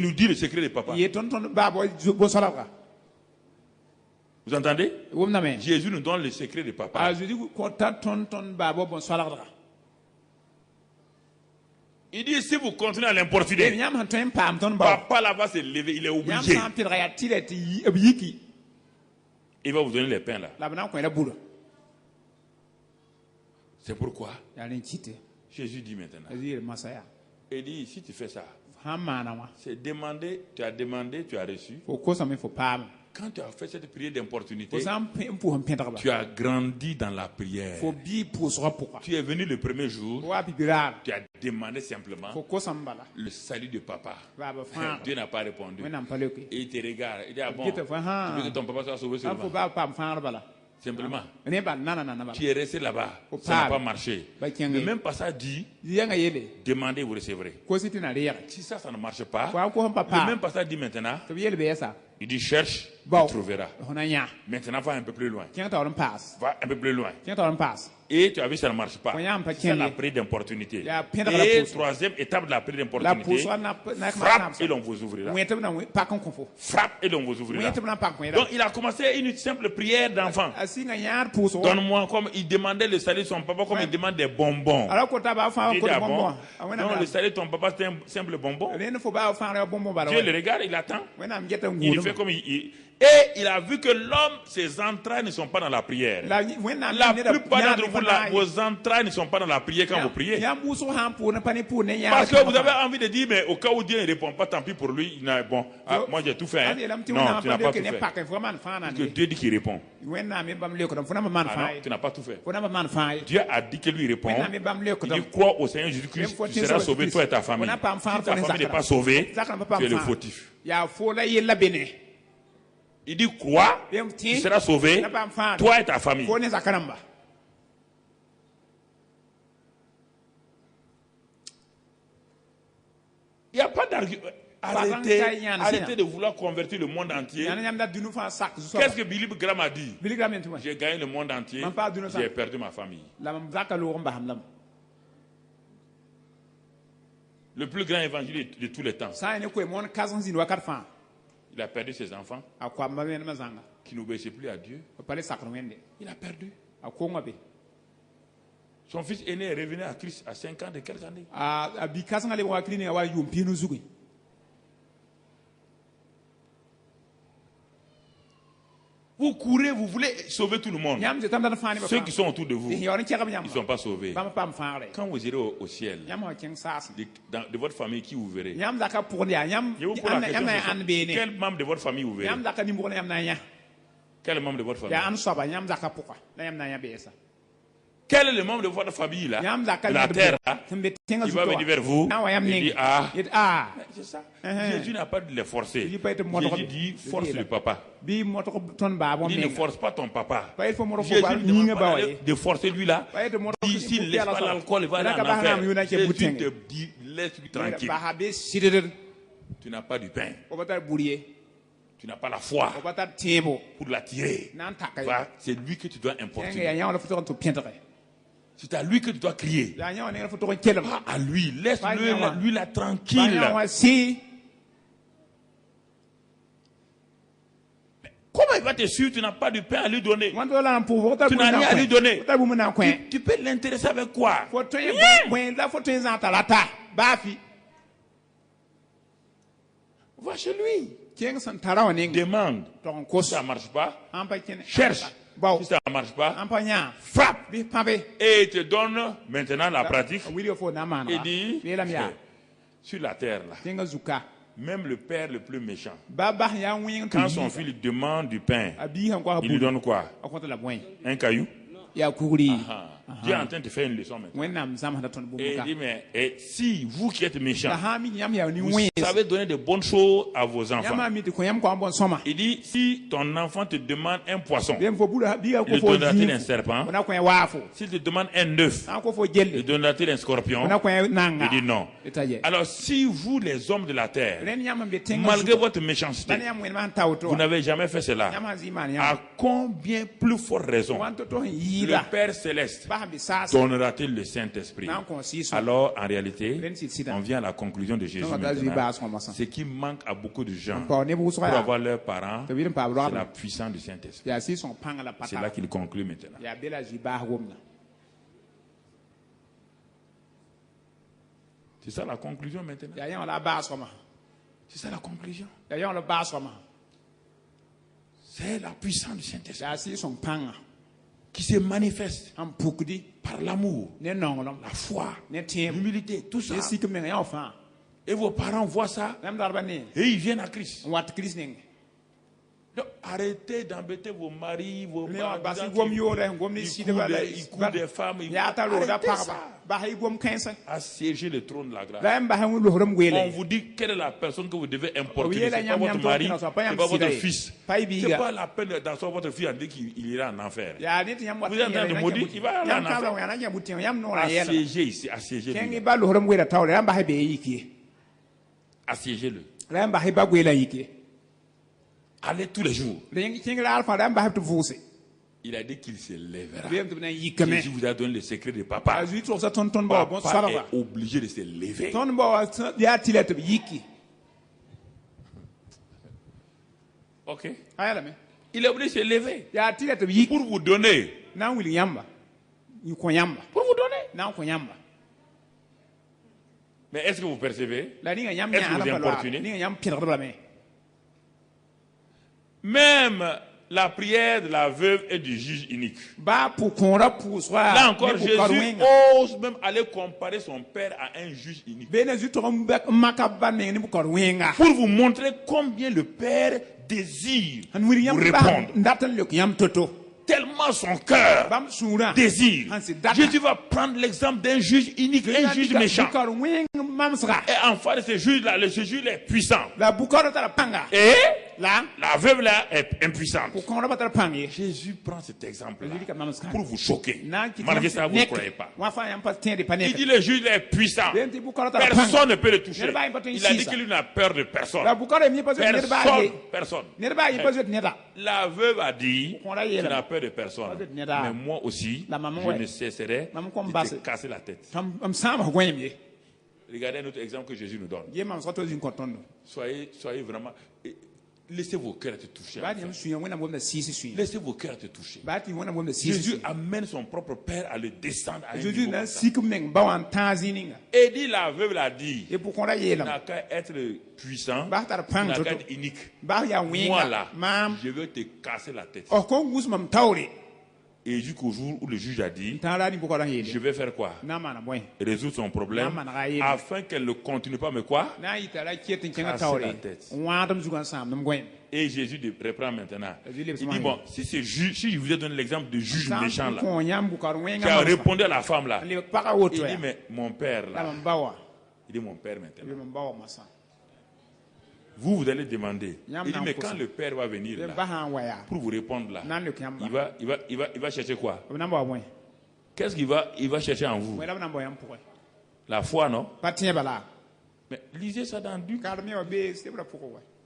nous dit le secret de papa. Vous entendez? Jésus nous donne le secret de papa. Il dit si vous continuez à l'importuner, papa là va se lever, il est obligé. Il va vous donner les pains là. C'est pourquoi Jésus dit maintenant. Il dit, si tu fais ça, c'est demander, tu as demandé, tu as reçu. Quand tu as fait cette prière d'importunité, tu as grandi dans la prière. Tu es venu le premier jour, tu as demandé simplement le salut de papa. Dieu n'a pas répondu. Et il te regarde, il dit, ah bon, tu veux que ton papa soit sauvé seulement. Simplement. Tu es resté là-bas. Ça n'a pas marché. Le même passage dit, demandez, vous recevrez. Si ça ne marche pas, le même passage dit maintenant, il dit cherche, tu trouveras. Maintenant, va un peu plus loin. Va un peu plus loin. Et tu as vu, ça ne marche pas. C'est la prière d'importunité. Et troisième étape de la prière d'importunité, frappe et l'on vous ouvrira. Frappe et l'on vous ouvrira. Donc il a commencé une simple prière d'enfant. Donne-moi, comme il demandait le salut de son papa, comme il demande des bonbons. Il dit, ah bon? Donc le salut de ton papa, c'est un simple bonbon. Dieu le regarde, il attend. Il fait comme et il a vu que l'homme, ses entrailles ne sont pas dans la prière. La plupart d'entre vous, vos entrailles ne sont pas dans la prière quand vous priez. Parce que vous avez envie de dire, mais au cas où Dieu ne répond pas, tant pis pour lui. Bon, moi j'ai tout fait. Hein. Non, tu n'as pas tout fait. Parce que Dieu dit qu'il répond. Ah non, tu n'as pas tout fait. Dieu a dit que lui répond. Il dit, crois au Seigneur Jésus-Christ, tu seras sauvé, toi et ta famille. Si ta famille n'est pas sauvée, tu es le fautif. Il dit crois, tu seras sauvé, toi et ta famille. Il n'y a pas d'argument. Arrêtez de vouloir convertir le monde entier. Qu'est-ce que Billy Graham a dit? J'ai gagné le monde entier, j'ai perdu ma famille. Le plus grand évangile de tous les temps. Il a perdu ses enfants. Qui n'obéissaient plus à Dieu. Il a perdu. Son fils aîné est revenu à Christ à 5 ans de quelques années. Vous courez, vous voulez sauver tout le monde. Ceux qui sont autour de vous, ils ne sont pas sauvés. Quand vous irez au ciel, de votre famille, qui vous verrez? Je vous pose la question, quel membre de votre famille vous verrez? Quel membre de votre famille? Quel est le membre de votre famille là, de la terre là, qui va venir vers vous et dire c'est ça. Jésus n'a pas de les forcer. Jésus dit force le papa. Il ne force pas ton papa. Jésus ne demande pas de forcer lui là. Dit s'il ne laisse pas l'alcool, il va aller en enfer. Jésus te dit laisse-lui tranquille. Tu n'as pas du pain. Tu n'as pas la foi pour l'attirer. C'est lui que tu dois importuner. C'est à lui que tu dois crier. Pas à lui. Laisse-le, lui là tranquille. Comment il va te suivre? Tu n'as pas de pain à lui donner. Tu n'as rien à lui donner. Tu peux l'intéresser avec quoi? Va chez lui. Demande. Si ça ne marche pas, cherche. Si ça ne marche pas, frappe. Et il te donne maintenant la pratique. Il dit, sur la terre là, même le père le plus méchant, quand son fils lui demande du pain, il lui donne quoi? Un caillou? Dieu est en train de faire une leçon maintenant. Et il dit, mais si vous qui êtes méchants, vous savez donner de bonnes choses à vos enfants. Il dit, si ton enfant te demande un poisson, il te donnera-t-il un serpent? S'il te demande un œuf, il te donnera-t-il un scorpion? Il dit non. Alors si vous les hommes de la terre, malgré votre méchanceté, vous n'avez jamais fait cela, à combien plus forte raison le Père Céleste donnera-t-il le Saint-Esprit? Alors, en réalité, on vient à la conclusion de Jésus maintenant. Ce qui manque à beaucoup de gens pour avoir leurs parents, c'est la puissance du Saint-Esprit. C'est là qu'il conclut maintenant. C'est ça la conclusion maintenant. C'est ça la conclusion. C'est la puissance du Saint-Esprit qui se manifeste par l'amour, la foi, l'humilité, tout ça. Et vos parents voient ça et ils viennent à Christ. Donc, arrêtez d'embêter vos maris, vos maris, ils courent des femmes, arrêtez ça. Assiégez le trône de la grâce. On vous dit quelle est la personne que vous devez importuner. Ce n'est pas votre mari, ce n'est pas votre fils. Ce n'est pas la peine d'asseoir votre fils en disant qu'il ira en enfer. Vous êtes en train de maudire, il va aller en enfer. Assiégez ici, assiégez-le. Assiégez-le. Allez tous les jours. Il a dit qu'il se lèvera. Jésus vous a donné le secret de papa. Papa est obligé de se lever. Ok. Il est obligé de se lever pour vous donner. Pour vous donner. Mais est-ce que vous percevez? Est-ce que vous importunez? Même la prière de la veuve et du juge unique. Là encore, Jésus ose même aller comparer son père à un juge unique. Pour vous montrer combien le père désire vous répondre. Tellement son cœur désire. Jésus va prendre l'exemple d'un juge unique, un juge méchant. Et en face de ce juge-là, le juge est puissant. Et la veuve là est impuissante. Jésus prend cet exemple-là pour vous choquer. Malgré ça, vous ne croyez pas. Il dit le juge est puissant. Personne ne peut le toucher. Il a dit qu'il n'a peur de personne. Personne. La veuve a dit qu'il n'a peur de personne. Mais moi aussi, je ne cesserai de te casser la tête. Regardez un autre exemple que Jésus nous donne. Soyez vraiment... Laissez vos cœurs être touchés. Laissez vos cœurs être touchés. Jésus amène son propre Père à le descendre à un niveau comme ça. Et dit, la veuve l'a dit, il n'a qu'à être puissant, il n'a qu'à être unique. Moi là, je veux te casser la tête. Et jusqu'au jour où le juge a dit, je vais faire quoi? Résoudre son problème afin qu'elle ne continue pas, mais quoi? Casser la tête. Et Jésus reprend maintenant. Il dit, bon, si je vous ai donné l'exemple de juge méchant là, qui a répondu à la femme là, il dit, mais mon père là, il dit, mon père maintenant. Vous allez demander. Il dit, mais quand le Père va venir là, pour vous répondre là, il va chercher quoi? Qu'est-ce qu'il va chercher en vous? La foi, non? Mais lisez ça dans Luc.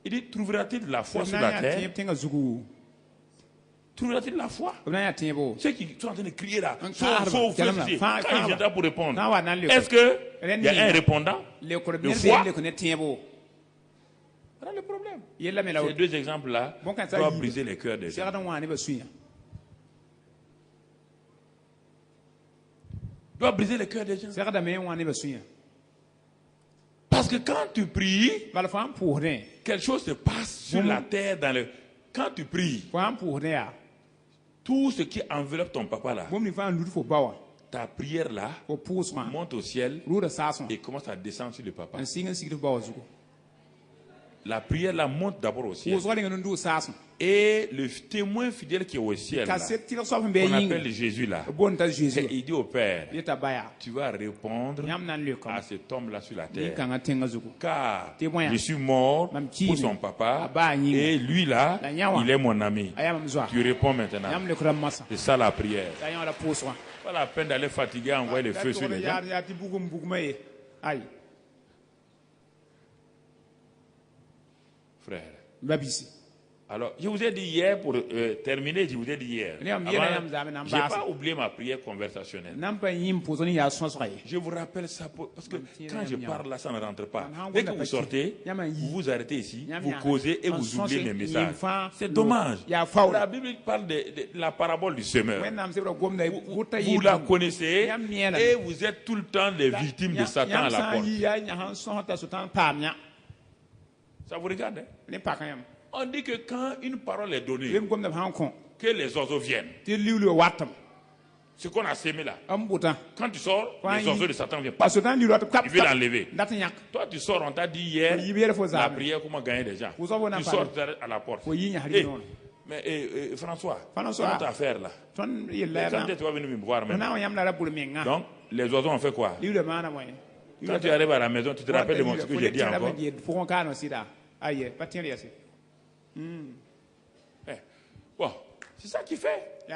Il dit, trouvera-t-il de la foi sur la terre? Trouvera-t-il de la foi? Ceux qui sont en train de crier là, sauf quand il viendra pour répondre, est-ce qu'il y a un répondant de foi? Voilà le problème. Ces deux exemples-là doivent briser les cœurs des gens. Doivent briser les cœurs des gens. Parce que quand tu pries, quelque chose se passe sur la terre. Quand tu pries, tout ce qui enveloppe ton papa là, ta prière là, monte au ciel et commence à descendre sur le papa. La prière là monte d'abord au ciel. Et le témoin fidèle qui est au ciel, là, qu'on appelle Jésus là, il dit au Père, tu vas répondre à cet homme là sur la terre. Car je suis mort pour son papa et lui là, il est mon ami. Tu réponds maintenant. C'est ça la prière. Pas la peine d'aller fatiguer à envoyer le feu sur les gens. Frère. Alors, je vous ai dit hier, pour terminer, je vous ai dit hier. Je n'ai pas oublié ma prière conversationnelle. Je vous rappelle ça parce que quand je parle là, ça ne rentre pas. Dès que vous sortez, vous vous arrêtez ici, vous causez et vous oubliez mes messages. C'est dommage. La Bible parle de la parabole du semeur. Vous la connaissez et vous êtes tout le temps les victimes de Satan à la porte. Ça vous regarde, hein? On dit que quand une parole est donnée, que les oiseaux viennent. Ce qu'on a sémé là. Quand tu sors, les oiseaux de Satan viennent. Ils veulent l'enlever. Toi, tu sors, on t'a dit hier, la prière, comment gagner des gens. Tu sors à la porte. Mais François, comment t'as affaire là? Quand tu vas venir me voir maintenant. Donc, les oiseaux ont fait quoi? Quand tu arrives à la maison, tu te rappelles de ce que j'ai dit encore? Bon, c'est ça qui fait.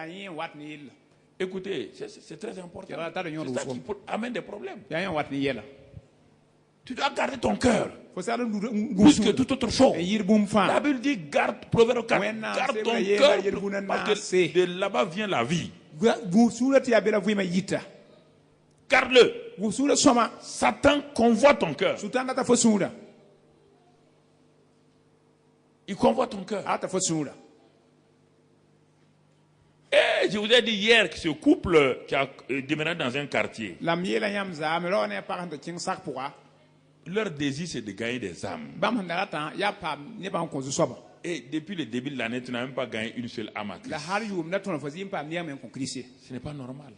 Écoutez, c'est très important. C'est ça qui amène des problèmes. Tu dois garder ton cœur plus que toute autre chose. La Bible dit, garde, Proverbe 4, garde ton cœur parce que de là-bas vient la vie. Garde-le. Satan convoite ton cœur. Il convoite ton cœur. Et je vous ai dit hier que ce couple qui a déménagé dans un quartier, leur désir c'est de gagner des âmes. Et depuis le début de l'année, tu n'as même pas gagné une seule âme à Christ. Ce n'est pas normal.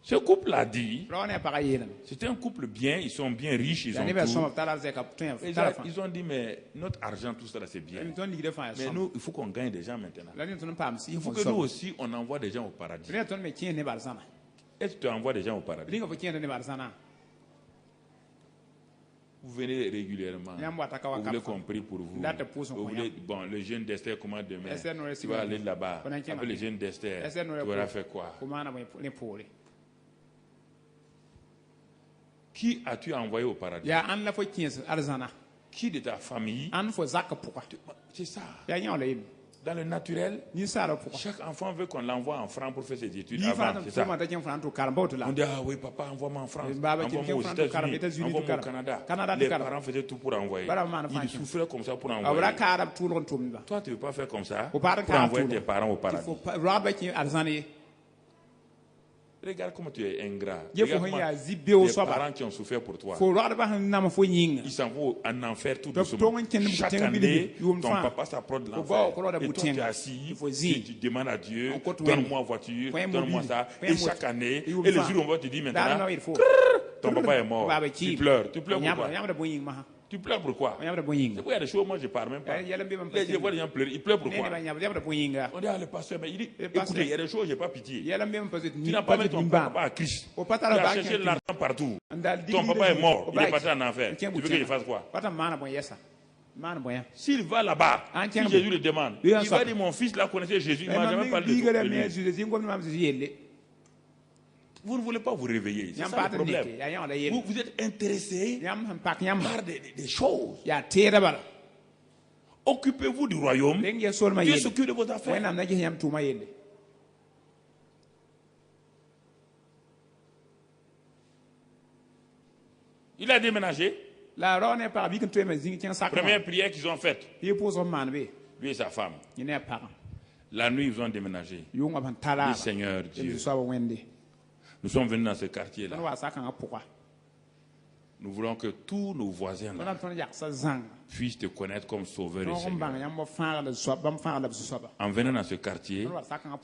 Ce couple a dit, c'était un couple bien, ils sont bien riches, ils ont tout. Ils ont dit, mais notre argent, tout ça, c'est bien. Mais nous, il faut qu'on gagne des gens maintenant. Il faut que nous aussi, on envoie des gens au paradis. Est-ce que tu envoies des gens au paradis? Vous venez régulièrement. Vous voulez qu'on prie pour vous. Vous voulez, bon, le jeune d'Esther, comment demain? Tu vas aller là-bas. Après le jeune d'Esther, tu auras fait quoi? Qui as-tu envoyé au paradis? Qui de ta famille? C'est ça. Dans le naturel, chaque enfant veut qu'on l'envoie en France pour faire ses études avant, c'est ça. On dit, ah oui, papa, envoie-moi en France, envoie-moi aux États-Unis, envoie-moi au Canada. Les parents faisaient tout pour envoyer. Ils souffraient comme ça pour envoyer. Toi, tu ne veux pas faire comme ça pour envoyer tes parents au paradis. Regarde comment tu es ingrat. Regarde comment les parents qui ont souffert pour toi. Ils s'en vont en enfer tout doucement. Chaque année, ton papa s'approche de l'enfer. Et toi, tu es assis, tu demandes à Dieu, donne-moi une voiture, donne-moi ça. Et chaque année, et le jour où on va te dire maintenant, ton papa est mort. Tu pleures. Tu pleures pourquoi? Tu pleures pourquoi? C'est pourquoi il y a des choses, moi je ne parle même pas. Je vois les gens pleurer. Ils pleurent pourquoi? On dit, ah, le pasteur, mais il dit, écoutez, il y a des choses, je n'ai pas pitié. Tu n'as pas mis ton papa à Christ. Tu as cherché l'argent partout. Ton papa est mort, il est parti en enfer. Tu veux que je fasse quoi? S'il va là-bas, si Jésus le demande, il va dire, mon fils là connaissait Jésus, il ne m'a jamais parlé de lui. Vous ne voulez pas vous réveiller. C'est ça le problème. Vous êtes intéressé par des choses. Occupez-vous du royaume. Dieu s'occupe de vos affaires. Il a déménagé. Première prière qu'ils ont faite. Lui et sa femme. La nuit, ils ont déménagé. Le Seigneur Dieu. Nous sommes venus dans ce quartier-là. Nous voulons que tous nos voisins là puissent te connaître comme sauveur et Seigneur. En venant dans ce quartier,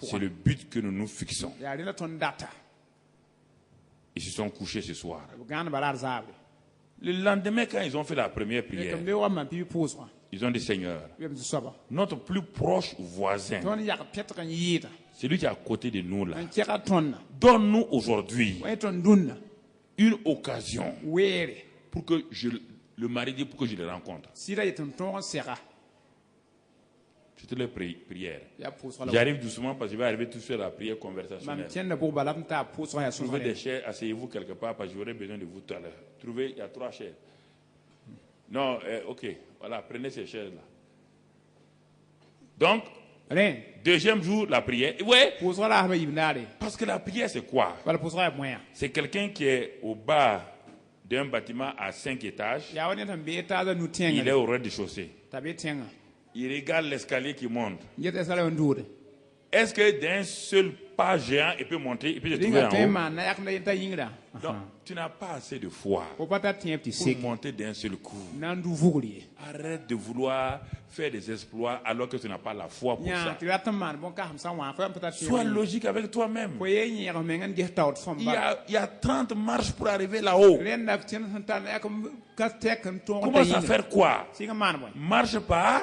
c'est le but que nous nous fixons. Ils se sont couchés ce soir. Le lendemain, quand ils ont fait la première prière, ils ont dit, Seigneur, notre plus proche voisin, celui qui est à côté de nous là, donne-nous aujourd'hui une occasion pour que le mari dit pour que je le rencontre. C'était leur prière. J'arrive doucement parce que je vais arriver tout seul à la prière conversationnelle. Trouvez des chairs, asseyez-vous quelque part parce que j'aurai besoin de vous tout à l'heure. Trouvez, il y a 3 chairs. Non, ok, voilà, prenez ces chairs-là. Donc, deuxième jour, la prière. Ouais. Parce que la prière, c'est quoi? C'est quelqu'un qui est au bas d'un bâtiment à 5 étages. Il est au rez-de-chaussée. Il regarde l'escalier qui monte. Est-ce que d'un seul pas géant, il peut monter, il peut se trouver en haut? Donc, tu n'as pas assez de foi pour monter d'un seul coup. Arrête de vouloir faire des exploits alors que tu n'as pas la foi pour ça. Sois logique avec toi-même. Il y a 30 marches pour arriver là-haut. Commence à faire quoi? Marche pas.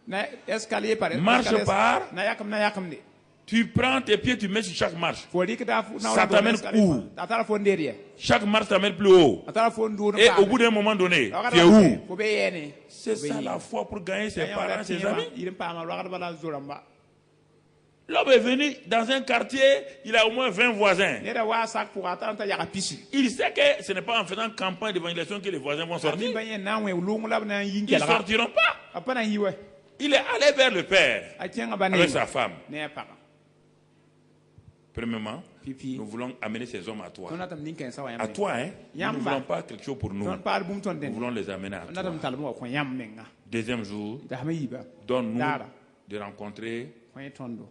Marche par. Tu prends tes pieds, tu mets sur chaque marche. Ça t'amène où? Chaque marche t'amène plus haut. Et au bout d'un moment donné, tu es où? C'est ça la foi pour gagner ses parents, ses amis. L'homme est venu dans un quartier, il a au moins 20 voisins. Il sait que ce n'est pas en faisant campagne d'évangélisation que les voisins vont sortir. Ils ne sortiront pas. Il est allé vers le Père avec sa femme. Premièrement, nous voulons amener ces hommes à toi. À toi, hein? Nous ne voulons pas quelque chose pour nous. Nous voulons les amener à toi. Deuxième jour, donne-nous de rencontrer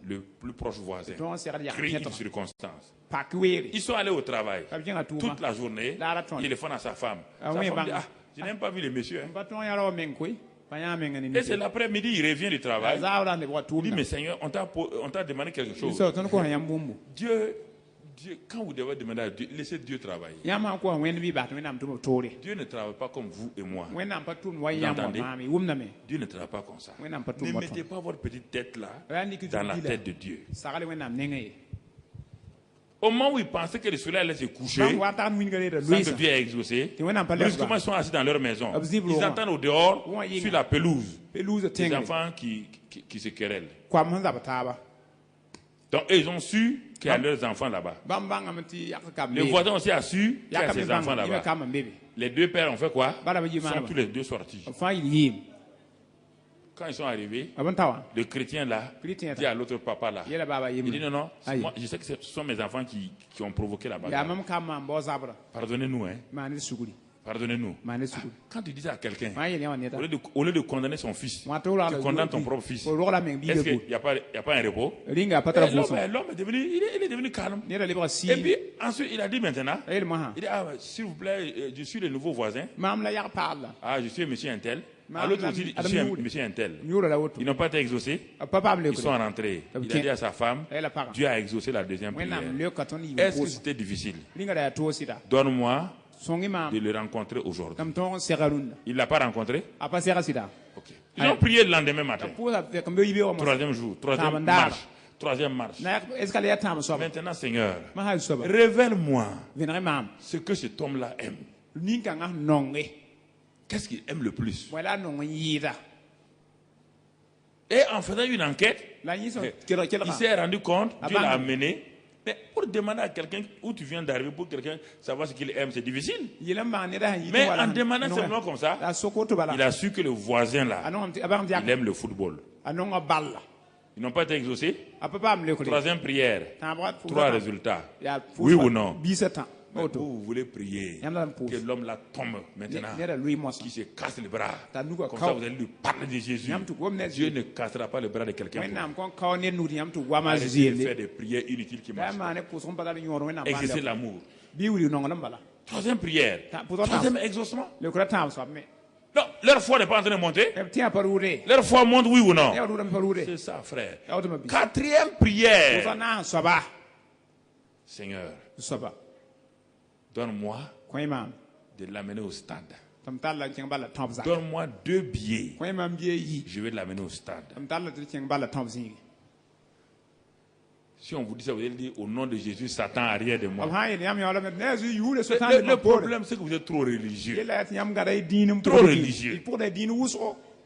le plus proche voisin. Crée une circonstance. Ils sont allés au travail toute la journée. Il téléphone à sa femme. Sa femme dit, ah, je n'ai même pas vu les messieurs. Et c'est l'après-midi, il revient du travail. Il dit, mais Seigneur, on t'a demandé quelque chose. Dieu, quand vous devez demander à Dieu, laissez Dieu travailler. Dieu ne travaille pas comme vous et moi. Vous entendez? Dieu ne travaille pas comme ça. Ne mettez pas votre petite tête là dans la tête de Dieu. Au moment où ils pensaient que le soleil allait se coucher, sans que Dieu ait exaucé, brusquement ils sont assis dans leur maison. Ils entendent au dehors, sur la pelouse, des enfants qui se querellent. Donc ils ont su qu'il y a leurs enfants là-bas. Le voisin aussi a su qu'il y a ses enfants là-bas. Les deux pères ont fait quoi? Ils sont tous les deux sortis. Quand ils sont arrivés, le chrétien là dit à l'autre papa là, il dit non, moi, je sais que ce sont mes enfants qui ont provoqué la bagarre. Pardonnez-nous, hein. Pardonnez-nous. Quand tu dis ça à quelqu'un, au lieu de condamner son fils, tu condamnes ton propre fils. Est-ce qu'il n'y a pas un repos? L'homme est devenu calme. Et puis ensuite, il a dit maintenant, il dit, s'il vous plaît, je suis le nouveau voisin. Je suis monsieur Intel. À l'autre aussi, je suis monsieur Intel. Ils n'ont pas été exaucés. Ils sont rentrés. Il a dit à sa femme, Dieu a exaucé la deuxième prière. Est-ce que c'était difficile? Donne-moi de le rencontrer aujourd'hui. Il ne l'a pas rencontré? Okay. Ils ont prié le lendemain matin. Troisième jour, troisième marche. Maintenant, Seigneur, révèle-moi ce que cet homme-là aime. Qu'est-ce qu'il aime le plus? Et en faisant une enquête, il s'est rendu compte, Dieu l'a amené. Mais pour demander à quelqu'un où tu viens d'arriver, pour quelqu'un savoir ce qu'il aime, c'est difficile. Mais en demandant seulement comme ça, il a su que le voisin là, il aime le football. Ils n'ont pas été exaucés. Troisième prière, 3 résultats. Oui ou non? Vous voulez prier que l'homme là tombe maintenant, qui se casse les bras. Comme ça, vous allez lui parler de Jésus. Dieu ne cassera pas le bras de quelqu'un. Arrêtez de faire des prières inutiles qui marchent. Exercer l'amour. Troisième prière. Troisième exaucement. Non, leur foi n'est pas en train de monter. Leur foi monte, oui ou non? C'est ça, frère. Quatrième prière. Seigneur, donne-moi de l'amener au stade. Donne-moi 2 billets. Je vais l'amener au stade. Si on vous dit ça, vous allez dire au nom de Jésus, Satan arrière de moi. Le problème, c'est que vous êtes trop religieux. Trop religieux.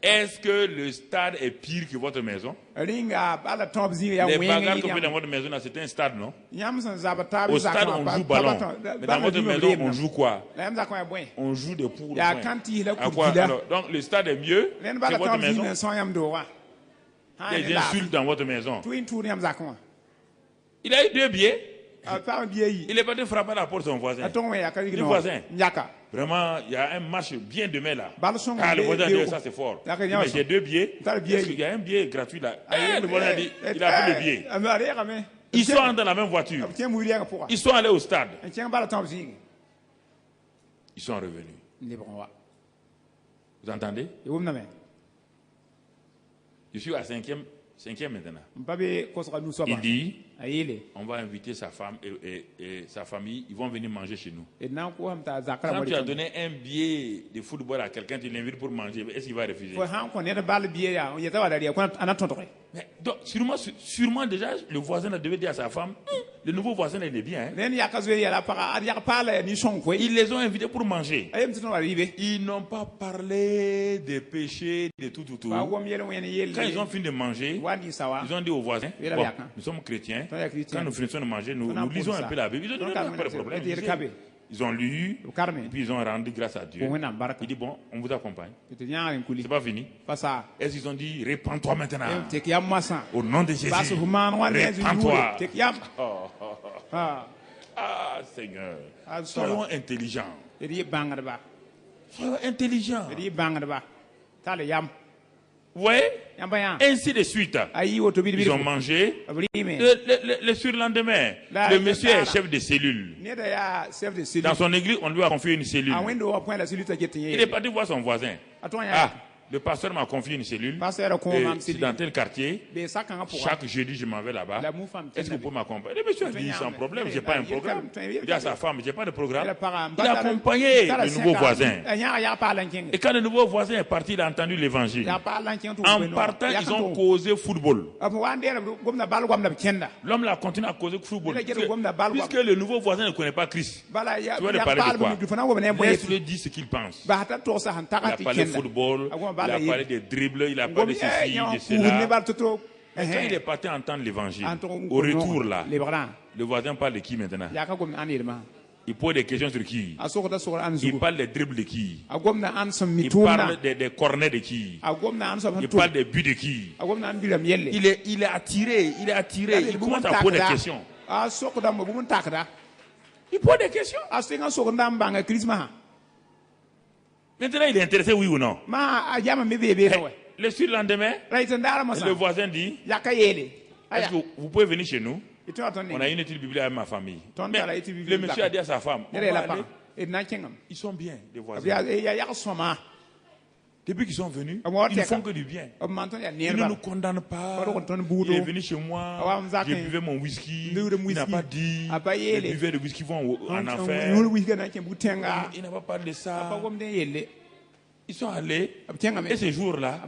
Est-ce que le stade est pire que votre maison? Les bagarres qu'on fait dans votre maison, c'est un stade, non? Au stade, on joue ballon. Mais dans votre maison, on joue quoi? On joue des poules. À quoi? Alors, donc, le stade est mieux que votre maison? Il y a des insultes dans votre maison. Il a eu 2 billets. Il est parti frapper à la porte de son voisin. Le voisin. Vraiment, il y a un match bien demain là. Le voisin dit ça c'est fort. Mais j'ai 2 billets. Il y a un billet gratuit là. Le voisin dit, il a pris le billet. Ils sont dans la même voiture. Ils sont allés au stade. Ils sont revenus. Vous entendez? Je suis à 5e maintenant. Il dit, on va inviter sa femme et sa famille, ils vont venir manger chez nous. Quand tu as donné un billet de football à quelqu'un, tu l'invites pour manger, est-ce qu'il va refuser? Mais donc, sûrement déjà, le voisin devait dire à sa femme, le nouveau voisin il est bien. Hein? Ils les ont invités pour manger. Ils n'ont pas parlé des péchés, de tout. Quand ils ont fini de manger, ils ont dit aux voisins, bon, nous sommes chrétiens, quand nous finissons de manger, nous lisons un peu la Bible. Ils ont dit, non, pas de problème. Ils ont lu, et puis ils ont rendu grâce à Dieu. Il dit, bon, on vous accompagne. C'est pas fini. Est-ce qu'ils ont dit, répands-toi maintenant. Au nom de Jésus, répands-toi. Seigneur, soyons intelligents. Soyons intelligents. Vous voyez? Ainsi de suite. Ils ont mangé. Le surlendemain, le monsieur est chef de cellule. Dans son église, on lui a confié une cellule. Il est parti voir son voisin. Le pasteur m'a confié une cellule. C'est dans tel quartier. Chaque jeudi, je m'en vais là-bas. Est-ce que vous pouvez m'accompagner? Le monsieur a dit sans problème, je n'ai pas un programme. Il dit à sa femme, je n'ai pas de programme. Il a accompagné le nouveau voisin. Et quand le nouveau voisin est parti, il a entendu l'évangile. En partant, ils ont causé football. L'homme a continué à causer football. Puisque le nouveau voisin ne connaît pas Christ, tu vas lui parler de quoi? Laisse-le dire ce qu'il pense. Il a parlé de football. Il a parlé des dribbles, il a parlé de ceci, de cela. Quand il est parti entendre l'évangile, au retour là, le voisin parle de qui maintenant? Il pose des questions sur qui? Il parle des dribbles de qui? Il parle des corners de qui? Il parle des buts de qui? Il est attiré, il commence à poser des questions. Il pose des questions. Maintenant, il est intéressé, oui ou non? Le surlendemain, le voisin dit, est-ce que vous pouvez venir chez nous? On a une étude biblique avec ma famille. Mais le monsieur a dit à sa femme, ils sont bien, les voisins. Depuis qu'ils sont venus, ils ne font que du bien. Ils ne nous condamnent pas. Il est venu chez moi, j'ai buvais mon whisky, il n'a pas dit, les buveurs de whisky vont en enfer. Il n'a pas parlé de ça. Ils sont allés, et ce jour-là,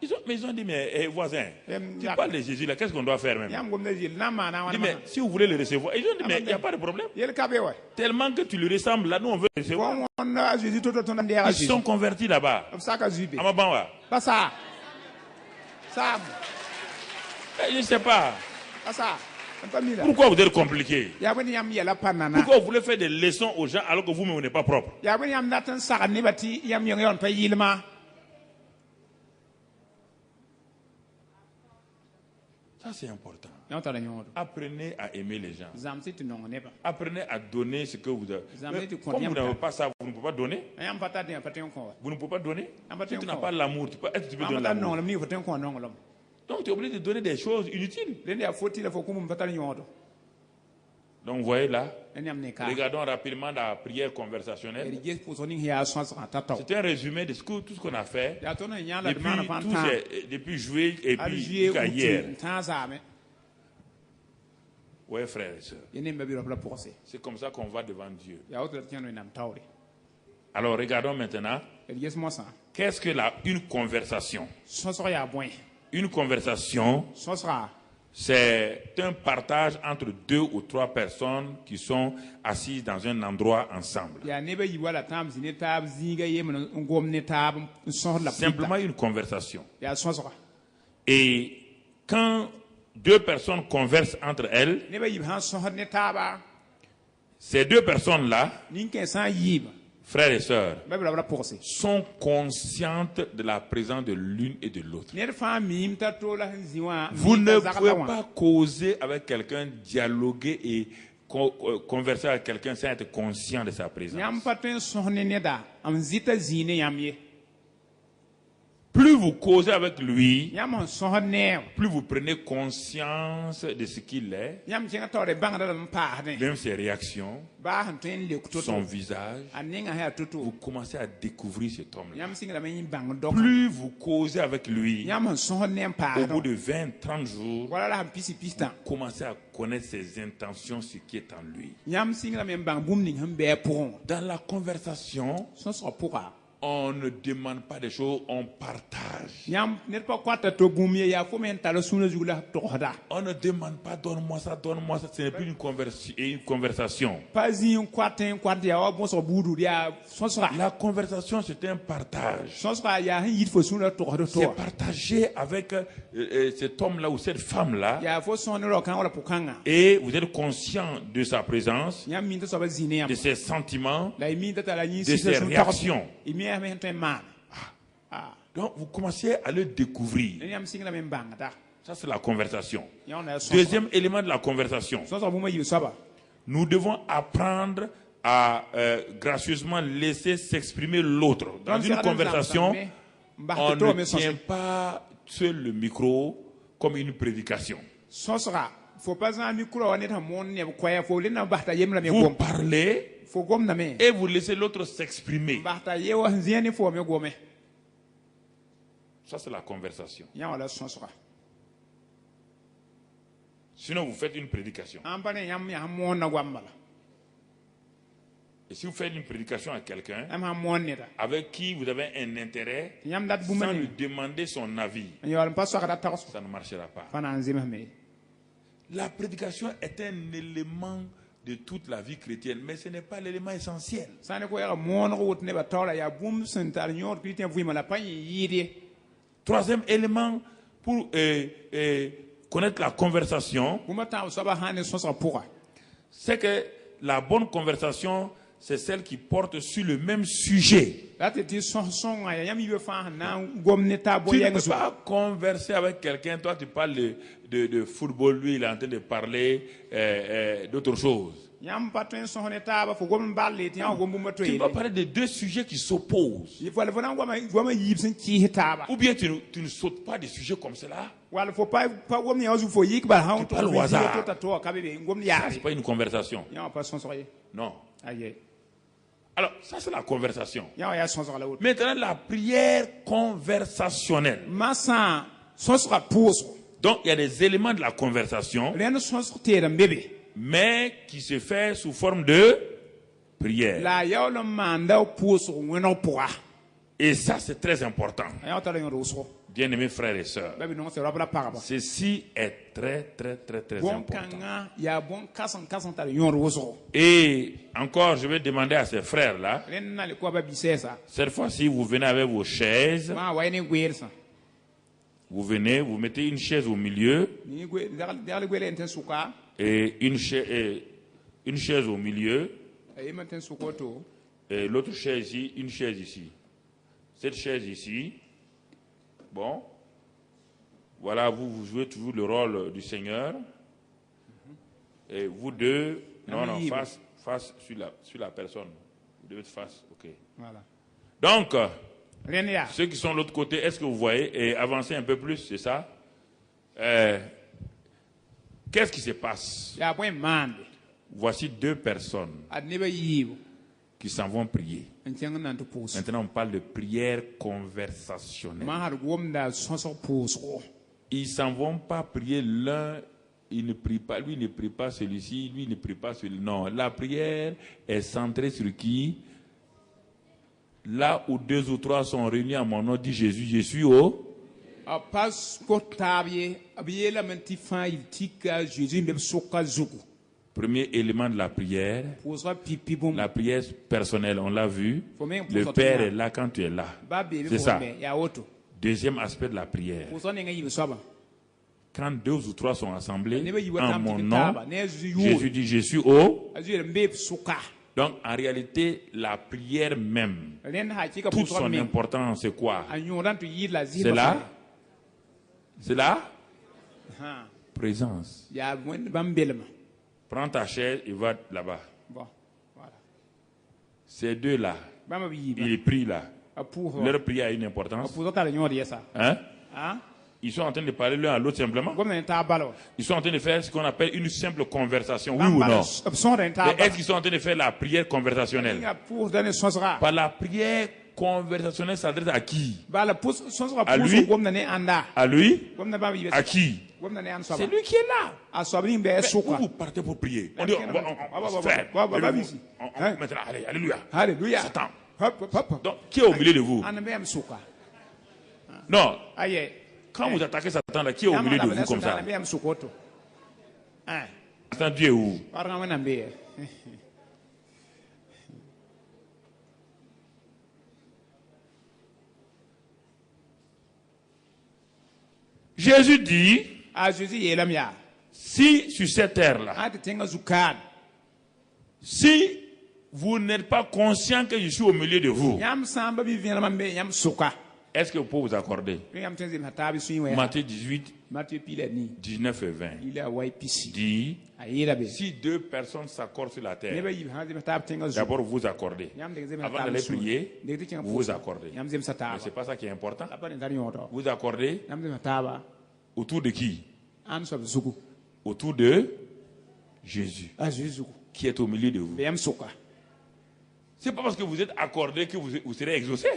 ils ont dit, mais voisin, tu parles de Jésus là, qu'est-ce qu'on doit faire même? Dit, mais si vous voulez le recevoir, ils ont dit, mais il n'y a pas de problème. Tellement que tu le ressembles, là, nous on veut le recevoir. Ils sont convertis là-bas. Je ne sais pas. Pourquoi vous êtes compliqué? Pourquoi vous voulez faire des leçons aux gens alors que vous-même n'êtes pas propre? Ça c'est important. Apprenez à aimer les gens. Apprenez à donner ce que vous avez. Comme vous n'avez pas ça, vous ne pouvez pas donner. Vous ne pouvez pas donner. Si tu n'as pas l'amour, tu peux donner l'amour. Donc tu es obligé de donner des choses inutiles. Donc vous voyez là, regardons rapidement la prière conversationnelle. C'est un résumé de tout ce qu'on a fait depuis juillet et puis jusqu'à hier. Oui, frères et sœurs. C'est comme ça qu'on va devant Dieu. Alors regardons maintenant. Qu'est-ce que une conversation? Une conversation, c'est un partage entre 2 ou 3 personnes qui sont assises dans un endroit ensemble. Simplement une conversation. Et quand 2 personnes conversent entre elles, ces 2 personnes-là, frères et sœurs, sont conscientes de la présence de l'une et de l'autre. Vous ne pouvez pas causer avec quelqu'un, dialoguer et converser avec quelqu'un sans être conscient de sa présence. Plus vous causez avec lui, plus vous prenez conscience de ce qu'il est, même ses réactions, son visage, vous commencez à découvrir cet homme-là. Plus vous causez avec lui, au bout de 20-30 jours, vous commencez à connaître ses intentions, ce qui est en lui. Dans la conversation, on ne demande pas des choses, on partage. On ne demande pas donne-moi ça, ce n'est plus une conversation. La conversation, c'est un partage. C'est partager avec cet homme-là ou cette femme-là. Et vous êtes conscient de sa présence, de ses sentiments, de ses réactions. Donc vous commencez à le découvrir. Ça c'est la conversation. Deuxième élément de la conversation. Nous devons apprendre à gracieusement laisser s'exprimer l'autre. Dans une conversation, on ne tient pas seul le micro comme une prédication. Vous parlez et vous laissez l'autre s'exprimer. Ça, c'est la conversation. Sinon, vous faites une prédication. Et si vous faites une prédication à quelqu'un avec qui vous avez un intérêt, sans lui demander son avis, ça ne marchera pas. La prédication est un élément de toute la vie chrétienne, mais ce n'est pas l'élément essentiel. Troisième élément pour connaître la conversation, c'est que la bonne conversation, c'est celle qui porte sur le même sujet. Tu ne peux pas converser avec quelqu'un, toi tu parles de football, lui il est en train de parler d'autre chose. Tu ne peux pas parler de deux sujets qui s'opposent. Ou bien tu ne sautes pas des sujets comme cela. Tu parles au hasard. Ça, c'est pas une conversation. Non. Alors, ça c'est la conversation. Maintenant, la prière conversationnelle. Donc, il y a des éléments de la conversation, mais qui se fait sous forme de prière. Et ça, c'est très important. Bien-aimés frères et sœurs, ceci est très, très, très, très important. Et encore, je vais demander à ces frères-là, cette fois-ci, vous venez avec vos chaises. Vous venez, vous mettez une chaise au milieu. Et une chaise au milieu. Et l'autre chaise ici, une chaise ici. Cette chaise ici. Bon. Voilà, vous jouez toujours le rôle du Seigneur. Et vous deux, non, face sur la personne. Vous devez être face, ok. Voilà. Donc, ceux qui sont de l'autre côté, est-ce que vous voyez? Et avancez un peu plus, c'est ça? Qu'est-ce qui se passe? Voici deux personnes qui s'en vont prier. Maintenant, on parle de prière conversationnelle. Ils s'en vont pas prier l'un, il ne prie pas, lui ne prie pas celui-ci, lui ne prie pas celui-là. Non, la prière est centrée sur qui? Là où deux ou trois sont réunis en mon nom, dit Jésus, je suis au... Premier élément de la prière personnelle, on l'a vu. Le Père est là quand tu es là. C'est ça. Deuxième aspect de la prière. Quand deux ou trois sont assemblés en mon nom, Jésus dit, je suis au... Donc, en réalité, la prière même, toute son importance, c'est quoi? C'est là? C'est là? Présence. Prends ta chaise et va là-bas. Ces deux-là, ils prient là. Leur prière a une importance. Hein? Ils sont en train de parler l'un à l'autre simplement. Ils sont en train de faire ce qu'on appelle une simple conversation. Oui ou non? Mais est-ce qu'ils sont en train de faire la prière conversationnelle? Par la prière conversationnelle s'adresse à qui? À lui? À lui? À qui? C'est lui qui est là. Mais où vous partez pour prier? On dit, on va faire. Maintenant, allez, alléluia. Satan. Donc, qui est au milieu de vous? Non. Quand vous attaquez Satan, là, qui est au milieu de vous comme ça? Satan, Dieu est où? Jésus dit, si sur cette terre-là, si vous n'êtes pas conscient que je suis au milieu de vous, est-ce que vous pouvez vous accorder? Matthieu 18, 19 et 20 dit, si deux personnes s'accordent sur la terre, d'abord vous vous accordez. Avant d'aller prier, vous vous accordez. Mais ce n'est pas ça qui est important. Vous vous accordez autour de qui? Autour de Jésus, qui est au milieu de vous. C'est pas parce que vous êtes accordé que vous serez exaucé.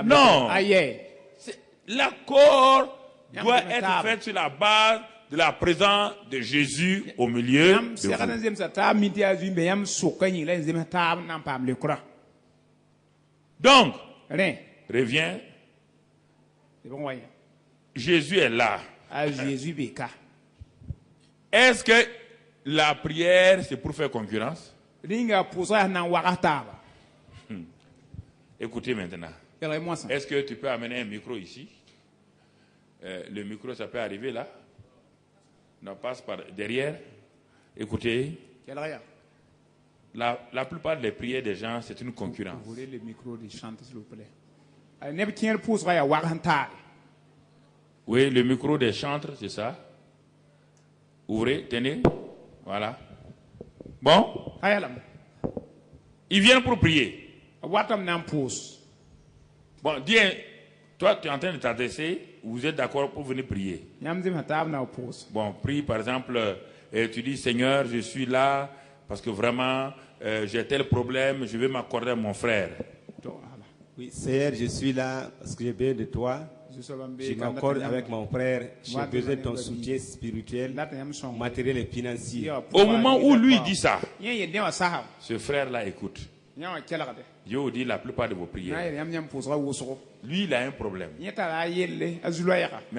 Non. L'accord doit être fait sur la base de la présence de Jésus au milieu de vous. Donc, reviens. Jésus est là. Est-ce que la prière, c'est pour faire concurrence? Écoutez maintenant. Est-ce que tu peux amener un micro ici? Le micro, ça peut arriver là. On passe par derrière. Écoutez. La plupart des prières des gens, c'est une concurrence. Ouvrez le micro des chantes, s'il vous plaît. Oui, le micro des chantres, c'est ça. Ouvrez, tenez. Voilà. Bon. Ils viennent pour prier. Bon, dis, toi, tu es en train de t'adresser, vous êtes d'accord pour venir prier. Bon, prie par exemple, tu dis, Seigneur, je suis là parce que vraiment, j'ai tel problème, je vais m'accorder à mon frère. Oui, Seigneur, je suis là parce que j'ai besoin de toi. Je m'accorde avec mon frère. J'ai besoin de ton soutien spirituel, matériel et financier. Au moment où lui dit ça, ce frère-là écoute. Je vous dis la plupart de vos prières. Lui, il a un problème. Mais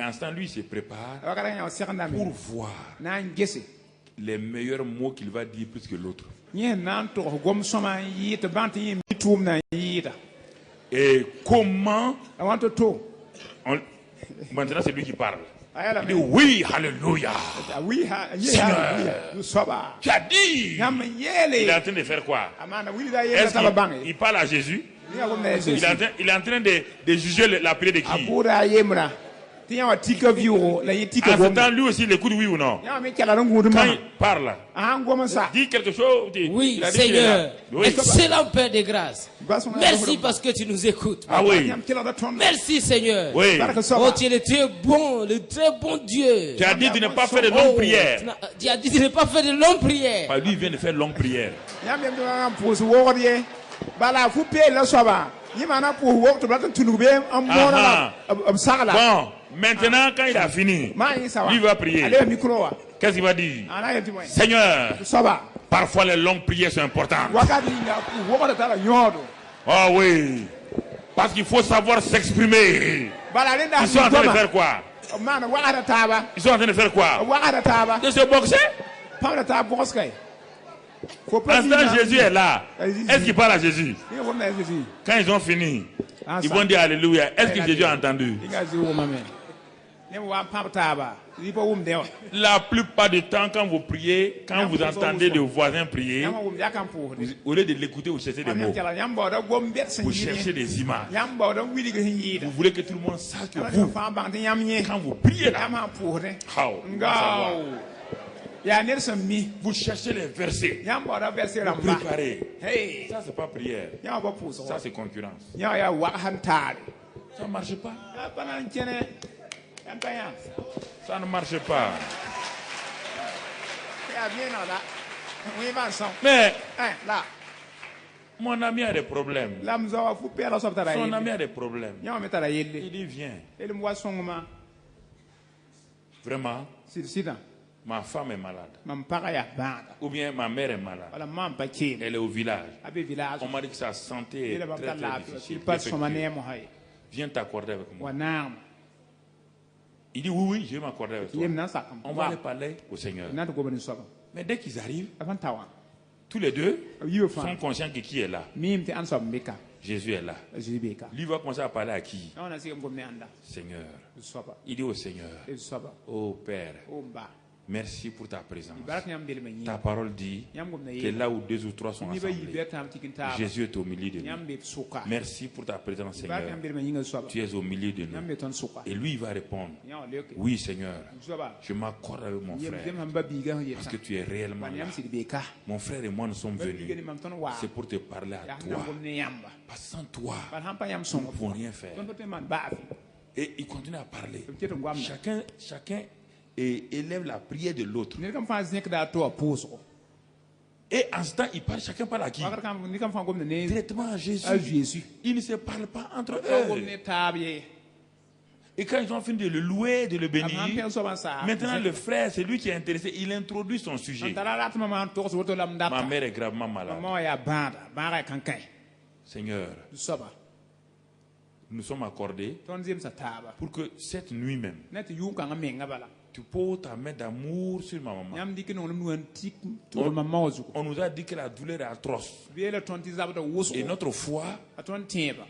en ce temps, lui, il se prépare pour voir les meilleurs mots qu'il va dire plus que l'autre. Et comment maintenant c'est lui qui parle. Il dit oui, alléluia. Seigneur, tu as dit. Il est en train de faire quoi? Est-ce qu'il parle à Jésus? Il est en train de juger la prière de qui? En ce temps, lui aussi, il écoute oui ou non? Quand il parle, dit quelque chose. Oui, Seigneur, excellent Père de grâce. Merci parce que tu nous écoutes. Ah oui. Merci, Seigneur. Oui. Oh, tu es le très bon Dieu. Tu as dit de ne pas faire de longues prières. Tu as dit de ne pas faire de longues prières. Lui, il vient de faire longues prières. Bon, maintenant, quand il a fini, lui va prier. Qu'est-ce qu'il va dire? Seigneur, parfois les longues prières sont importantes. Oh oui, parce qu'il faut savoir s'exprimer. Ils sont en train de faire quoi? Ils sont en train de faire quoi? De se boxer? Instant Jésus est là. Est-ce qu'il parle à Jésus? Quand ils ont fini, ils vont dire Alléluia. Est-ce que Jésus a entendu? La plupart du temps, quand vous priez, quand vous entendez le voisin prier, au lieu de l'écouter, vous cherchez des mots. Vous cherchez des images. Vous voulez que tout le monde sache que vous, quand vous priez là, vous cherchez les versets. Vous préparez. Ça, c'est pas prière. Ça, c'est concurrence. Ça ne marche pas. Ça ne marche pas. Mais mon ami a des problèmes. Son ami a des problèmes. Il dit viens. Vraiment, ma femme est malade. Ou bien ma mère est malade. Elle est au village. On m'a dit que sa santé est très, très difficile. Viens t'accorder avec moi. Il dit oui, je vais m'accorder avec toi. On va aller parler au Seigneur. Mais dès qu'ils arrivent, tous les deux sont conscients que qui est là? Jésus est là. Lui va commencer à parler à qui? Seigneur. Il dit au Seigneur, oh Père, merci pour ta présence. Ta parole dit que là où 2 ou 3 sont assemblés, Jésus est au milieu de nous. Merci pour ta présence, Seigneur. Tu es au milieu de nous. Et lui, il va répondre, oui, Seigneur, je m'accorde avec mon frère parce que tu es réellement là. Mon frère et moi, nous sommes venus. C'est pour te parler à toi. Parce que sans toi, nous ne pouvons rien faire. Et il continue à parler. Chacun et élève la prière de l'autre. Et en ce temps, chacun parle à qui? Directement à Jésus. Ils ne se parlent pas entre eux. Et quand ils ont fini de le louer, de le bénir, maintenant le frère, c'est lui qui est intéressé, il introduit son sujet. Ma mère est gravement malade. Seigneur, nous sommes accordés pour que cette nuit même, Tu poses ta main d'amour sur ma maman. On nous a dit que la douleur est atroce. Et notre foi,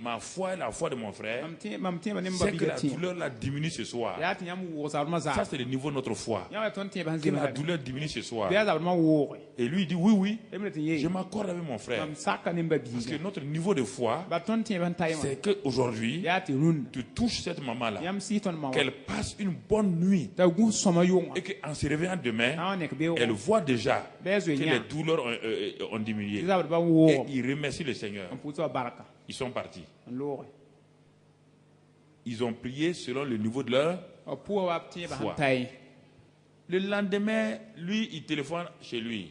ma foi et la foi de mon frère, c'est que la douleur la diminue ce soir. Ça, c'est le niveau de notre foi. Que la douleur diminue ce soir. Et lui, il dit oui, je m'accorde avec mon frère. Parce que notre niveau de foi, c'est qu'aujourd'hui, tu touches cette maman-là, qu'elle passe une bonne nuit. Et qu'en se réveillant demain, elle voit déjà que les douleurs ont diminué. Et ils remercient le Seigneur. Ils sont partis. Ils ont prié selon le niveau de leur foi. Le lendemain, lui, il téléphone chez lui.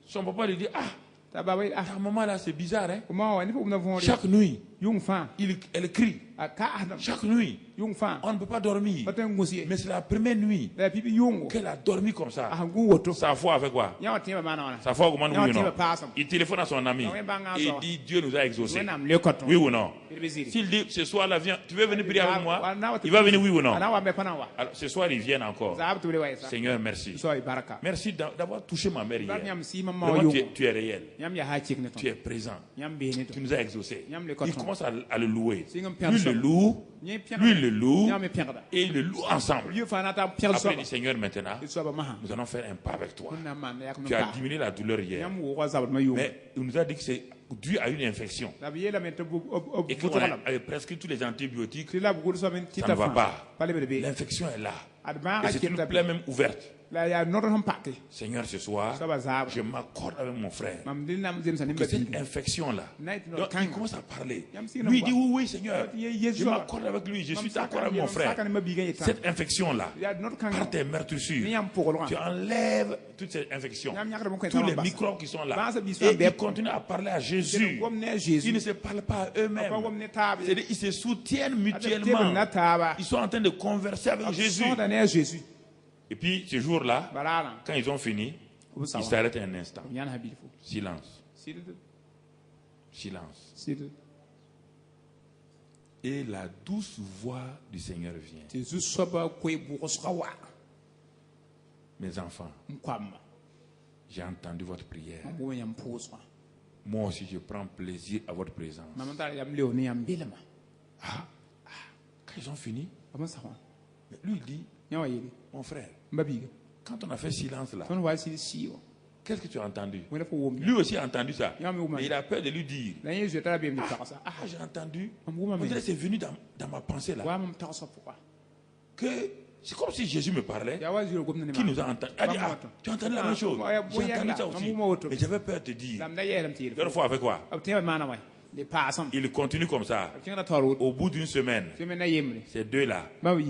Son papa lui dit, ta maman là, c'est bizarre, hein? Chaque nuit, elle crie. Chaque nuit, on ne peut pas dormir. Mais c'est la première nuit qu'elle a dormi comme ça. Sa foi avec quoi? Sa foi comment nous non? Il téléphone à son ami et il dit Dieu nous a exaucés. Oui ou non? S'il dit ce soir là, viens, tu veux venir prier avec moi? Il va venir, oui ou non? Alors ce soir ils viennent encore. Seigneur, merci. Merci d'avoir touché ma mère hier. Vraiment, tu es réel. Tu es présent. Tu nous as exaucés. Il commence à le louer. Lui le loue et il le loue ensemble. Après il dit Seigneur, maintenant nous allons faire un pas avec toi. Tu as diminué la douleur hier, mais il nous a dit que c'est dû à une infection et qu'on avait prescrit tous les antibiotiques. Ça ne va pas. L'infection est là et c'est une plaie même ouverte. Seigneur, ce soir, je m'accorde avec mon frère que cette infection-là. Donc, il commence à parler. Lui, il dit oui, Seigneur, je m'accorde avec lui, je suis d'accord avec mon frère. Cette infection-là, par tes meurtrissures, tu enlèves toute cette infection, tous les microbes qui sont là. Et ils continuent à parler à Jésus. Ils ne se parlent pas à eux-mêmes. C'est-à-dire, ils se soutiennent mutuellement. Ils sont en train de converser avec Jésus. Et puis, ce jour-là, quand ils ont fini, ils s'arrêtent un instant. Silence. Silence. Et la douce voix du Seigneur vient. Mes enfants, j'ai entendu votre prière. Moi aussi, je prends plaisir à votre présence. Quand ils ont fini, lui il dit, mon frère, quand on a fait silence là, qu'est-ce que tu as entendu? Lui aussi a entendu ça. Mais il a peur de lui dire, j'ai entendu. C'est venu dans ma pensée là. Que c'est comme si Jésus me parlait. Qui nous a entendu? Tu as entendu la même chose? J'ai entendu ça aussi. Mais j'avais peur de te dire. Une fois avec quoi? Il continue comme ça. Au bout d'une semaine, ces deux-là,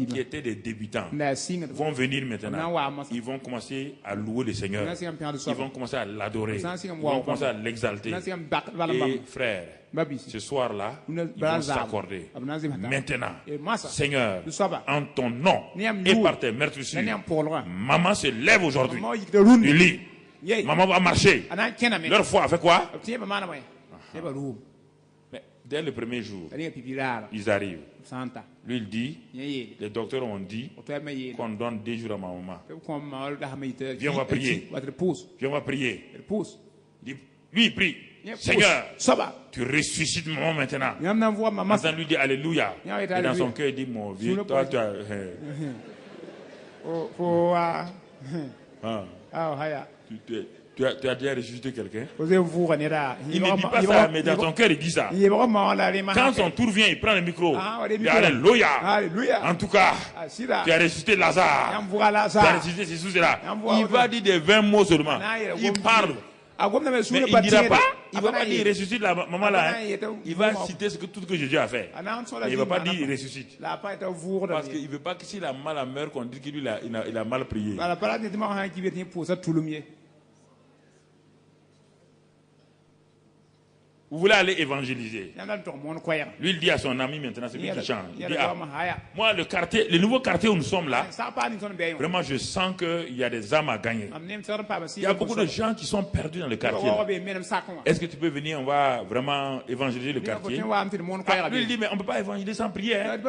qui étaient des débutants, vont venir maintenant. Ils vont commencer à louer le Seigneur. Ils vont commencer à l'adorer. Ils vont commencer à l'exalter. Et frère, ce soir-là, ils vont s'accorder. Maintenant, Seigneur, en ton nom et par tes meurtrissures, maman se lève aujourd'hui du lit. Maman va marcher. Leur foi fait quoi? Mais dès le premier jour, ils arrivent. Lui, il dit, les docteurs ont dit qu'on donne 2 jours à ma maman. Viens, on va prier. Viens, on va prier. Lui, il prie. Seigneur, tu ressuscites maman maintenant. Maintenant, lui dit Alléluia. Et dans son cœur, il dit, mon vieux, toi, tu as... Tu as déjà ressuscité quelqu'un? Il ne dit pas ça, mais dans son cœur, il dit ça. Quand son tour vient, il prend le micro. Il dit Alléluia. En tout cas, tu as ressuscité Lazare. Tu as ressuscité ceci, cela. Il va dire des 20 mots seulement. Il parle. Mais il ne dira pas, il ne va pas dire il ressuscite la maman là. Il va citer tout ce que Jésus a fait. Mais il ne va pas dire il ressuscite. Parce qu'il ne veut pas que si la maman meurt, qu'on dise qu'il a mal prié. Vous voulez aller évangéliser. Lui, il dit à son ami maintenant, c'est lui qui chante. Il dit, moi, le nouveau quartier où nous sommes là, vraiment, je sens qu'il y a des âmes à gagner. Il y a beaucoup de gens qui sont perdus dans le quartier. Est-ce que tu peux venir, on va vraiment évangéliser le quartier? Lui, il dit, mais on ne peut pas évangéliser sans prière.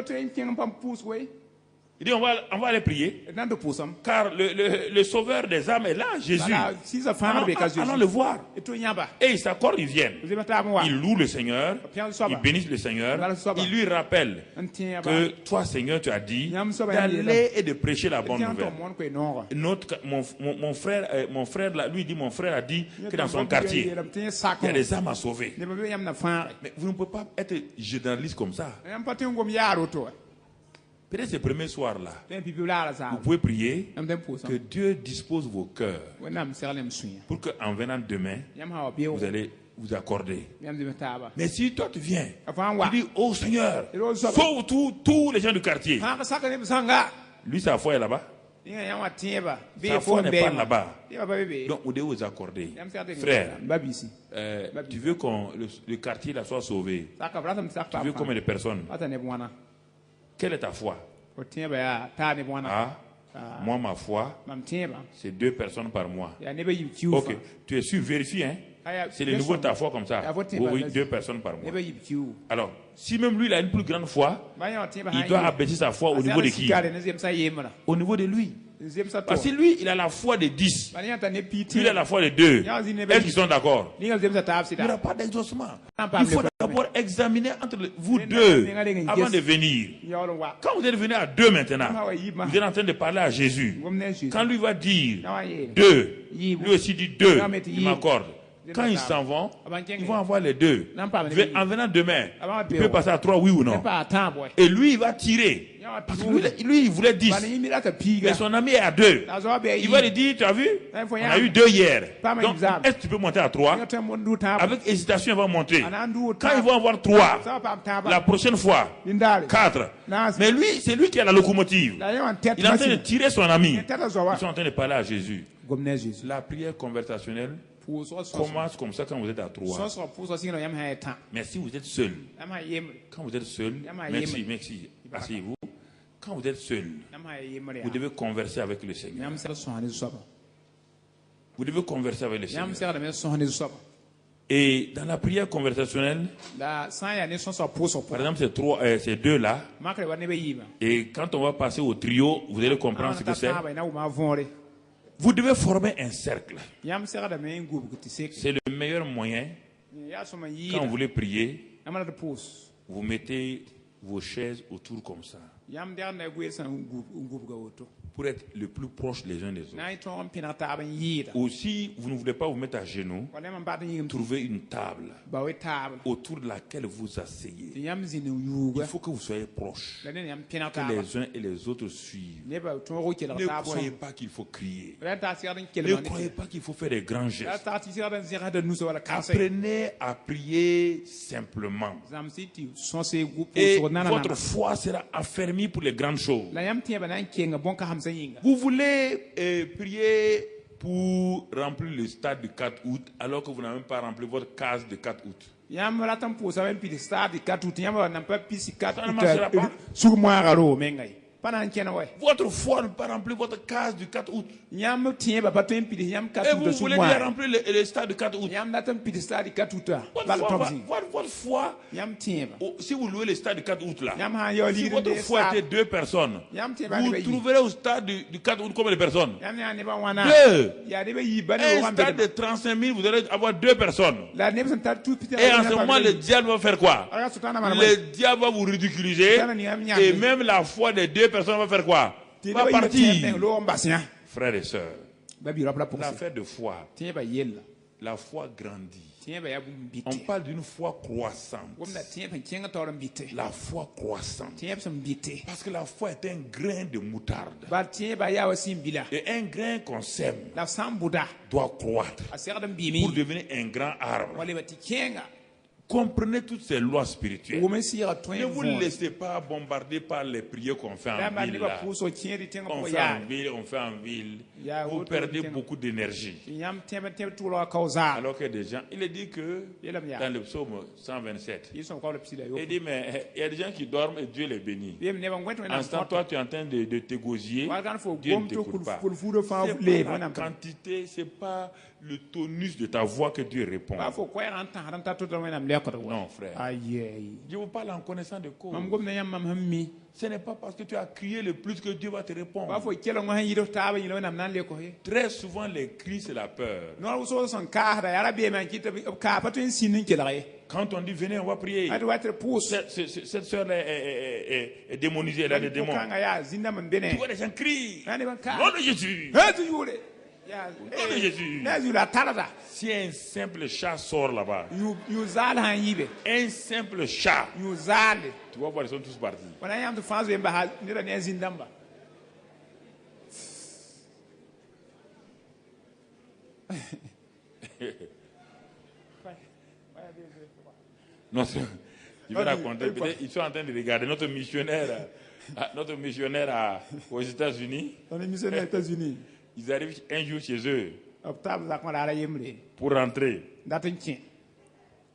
Il dit on va aller prier. Car le sauveur des âmes est là, Jésus. Allons le voir. Et ils s'accordent, ils viennent. Ils louent le Seigneur. Ils bénissent le Seigneur. Ils lui rappellent que toi, Seigneur, tu as dit d'aller et de prêcher la bonne nouvelle. Mon frère, lui dit, mon frère a dit que dans son quartier, il y a des âmes à sauver. Mais vous ne pouvez pas être journaliste comme ça. Peut-être ce premier soir-là, vous pouvez prier que Dieu dispose vos cœurs pour qu'en venant demain, vous allez vous accorder. Mais si toi tu viens, tu dis, oh Seigneur, sauve tous les gens du quartier. Lui, sa foi est là-bas. Sa foi n'est pas là-bas. Donc, vous devez vous accorder. Frère, tu veux que le quartier là soit sauvé. Tu veux combien de personnes? Quelle est ta foi? Moi, ma foi, c'est 2 personnes par mois. Ok, tu es sûr, vérifie, hein? C'est le niveau de ta foi comme ça. Oui, 2 personnes par mois. Alors, si même lui, il a une plus grande foi, il doit abaisser sa foi au niveau de qui? Au niveau de lui. Parce que lui, il a la foi de 10. Lui, il a la foi de 2. Est-ce qu'ils sont d'accord? Il n'y aura pas d'exaucement. Il faut d'abord examiner entre vous deux avant de venir. Quand vous êtes venu à 2 maintenant, vous êtes en train de parler à Jésus. Quand lui va dire 2, lui aussi dit 2, il m'accorde. Quand ils s'en vont, ils vont avoir les 2. En venant demain, il peut passer à 3, oui ou non. Et lui, il va tirer. Parce que lui, il voulait 10. Mais son ami est à 2. Il va lui dire, tu as vu? On a eu 2 hier. Donc, est-ce que tu peux monter à 3? Avec hésitation, il va monter. Quand ils vont avoir 3, la prochaine fois, 4. Mais lui, c'est lui qui a la locomotive. Il est en train de tirer son ami. Ils sont en train de parler à Jésus. La prière conversationnelle commence comme ça quand vous êtes à 3. Mais si vous êtes seul, quand vous êtes seul, merci, asseyez-vous. Quand vous êtes seul, vous devez converser avec le Seigneur. Vous devez converser avec le Seigneur. Et dans la prière conversationnelle, par exemple, ces 2 là, et quand on va passer au trio, vous allez comprendre ce que c'est. Vous devez former un cercle. C'est le meilleur moyen. Quand vous voulez prier, vous mettez vos chaises autour comme ça. Pour être le plus proche les uns des autres. Aussi, vous ne voulez pas vous mettre à genoux, trouvez une table autour de laquelle vous asseyez. Il faut que vous soyez proches, que les uns et les autres suivent. Ne croyez pas qu'il faut crier. Ne croyez pas qu'il faut faire des grands gestes. Apprenez à prier simplement. Et votre foi sera affermie pour les grandes choses. Vous voulez prier pour remplir le stade du 4 août alors que vous n'avez même pas rempli votre case de 4 août. Ça ne marchera pas. Votre foi ne peut pas remplir votre case du 4 août. Et vous voulez déjà remplir le stade du 4 août. Votre foi, si vous louez le stade du 4 août là, si votre foi était 2 personnes, vous trouverez au stade du 4 août combien de personnes? 2. Un stade de 35 000, vous allez avoir 2 personnes. Et en ce moment, le diable va faire quoi? Le diable va vous ridiculiser. Et même la foi des 2 personnes va faire quoi? Va partir. Frères et sœurs, l'affaire de foi, la foi grandit. On parle d'une foi croissante. La foi croissante. Parce que la foi est un grain de moutarde. Et un grain qu'on sème doit croître pour devenir un grand arbre. Comprenez toutes ces lois spirituelles. Ne vous laissez pas bombarder par les prières qu'on fait en ville. On fait en ville. Vous perdez beaucoup d'énergie. Alors que des gens, il est dit que dans le psaume 127, il dit mais il y a des gens qui dorment et Dieu les bénit. En ce temps, toi tu es en train de t'égosiller. Dieu ne t'écoute pas. C'est pas la quantité, c'est pas le tonus de ta voix que Dieu répond. Non, frère. Je vous parle en connaissant de cause. Ce n'est pas parce que tu as crié le plus que Dieu va te répondre. Très souvent, les cris, c'est la peur. Quand on dit venez, on va prier. Cette soeur est démonisée, elle a des démons. Tu vois, les gens crient. Nom de Jésus. Nom de Jésus. Si un simple chat sort là-bas, un simple chat, tu vas voir, ils sont tous partis. Non, je vais raconter. Peut-être ils sont en train de regarder notre missionnaire aux États-Unis. Ils arrivent un jour chez eux pour rentrer.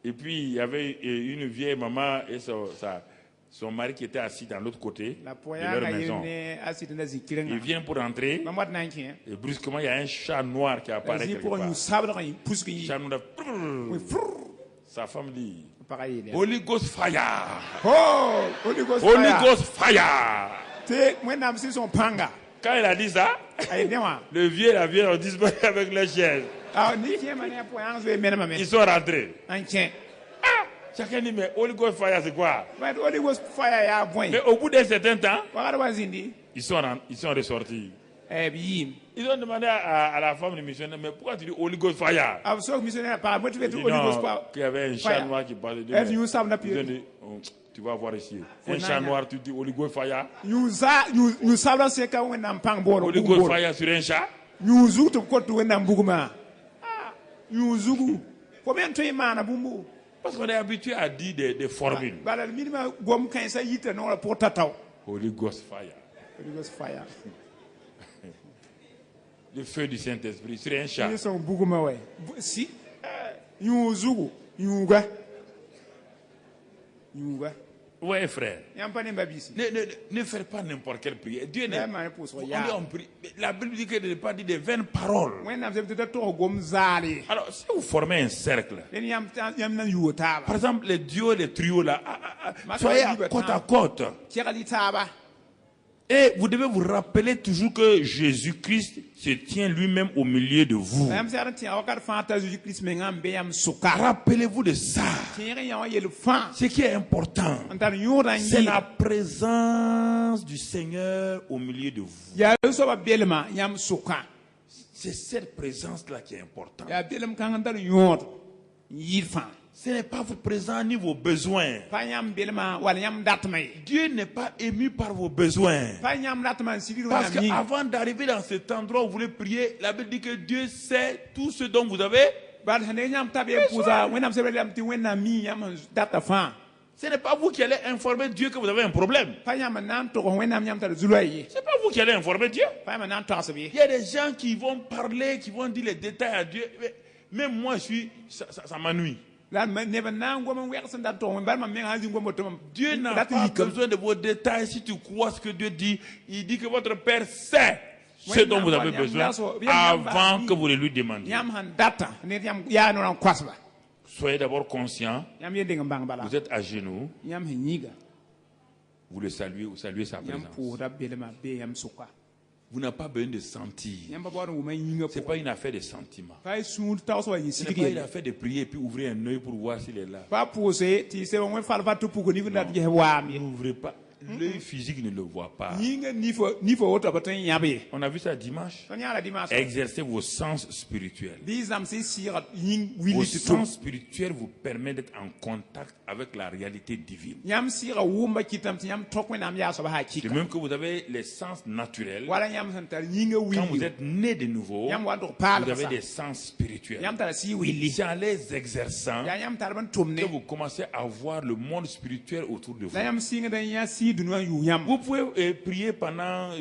Et puis il y avait une vieille maman et son mari qui était assis dans l'autre côté de leur maison. Ils viennent pour rentrer et brusquement il y a un chat noir qui apparaît quelque part. Chat noir. Sa femme dit Holy Ghost fire. Oh, Holy Ghost Holy Ghost fire. Quand il a dit ça, le vieux et la vieille ont disparu avec leur chaise. Ils sont rentrés. Chacun dit, mais Holy Ghost fire, c'est quoi? Mais au bout d'un certain temps, ils sont ressortis. Ils ont demandé à la femme du missionnaire, mais pourquoi tu dis Holy Ghost fire? Qu'il y avait un chat noir qui parlait de Ils ont dit, tu vas voir ici. Un chat noir, tu dis Holy Ghost fire. Holy Ghost fire sur un chat. Parce qu'on est habitué à dire des formules. Holy Ghost fire. Le feu du Saint-Esprit sur un chat. Oui, frère. Ne faites pas n'importe quelle prière. Dieu n'est pas. La Bible dit que ne pas dire des vaines paroles. Alors, si vous formez un cercle, par exemple, les duos, les trios là, soyez côte à côte. Et vous devez vous rappeler toujours que Jésus-Christ se tient lui-même au milieu de vous. Rappelez-vous de ça. Ce qui est important, c'est la présence du Seigneur au milieu de vous. C'est cette présence-là qui est importante. Ce n'est pas vos présents ni vos besoins. Dieu n'est pas ému par vos besoins. Parce qu'avant d'arriver dans cet endroit où vous voulez prier, la Bible dit que Dieu sait tout ce dont vous avez besoin. Ce n'est pas vous qui allez informer Dieu que vous avez un problème. Ce n'est pas vous qui allez informer Dieu. Il y a des gens qui vont parler, qui vont dire les détails à Dieu. Même moi, ça m'ennuie. Dieu n'a pas besoin de vos détails. Si tu crois ce que Dieu dit, il dit que votre Père sait ce dont vous avez besoin avant que vous le lui demandiez. Soyez d'abord conscient. Vous êtes à genoux. Vous le saluez, vous saluez sa présence. Vous n'avez pas besoin de sentir. Ce n'est pas une affaire de sentiment. Ce n'est pas une affaire de prier et puis ouvrir un œil pour voir s'il est là. N'ouvrez pas. L'œil physique ne le voit pas. On a vu ça dimanche. Exercez vos sens spirituels. Vos sens spirituels vous permettent d'être en contact avec la réalité divine. De même que vous avez les sens naturels. Quand vous êtes né de nouveau, vous avez des sens spirituels. C'est en les exerçant que vous commencez à voir le monde spirituel autour de vous. Vous pouvez prier pendant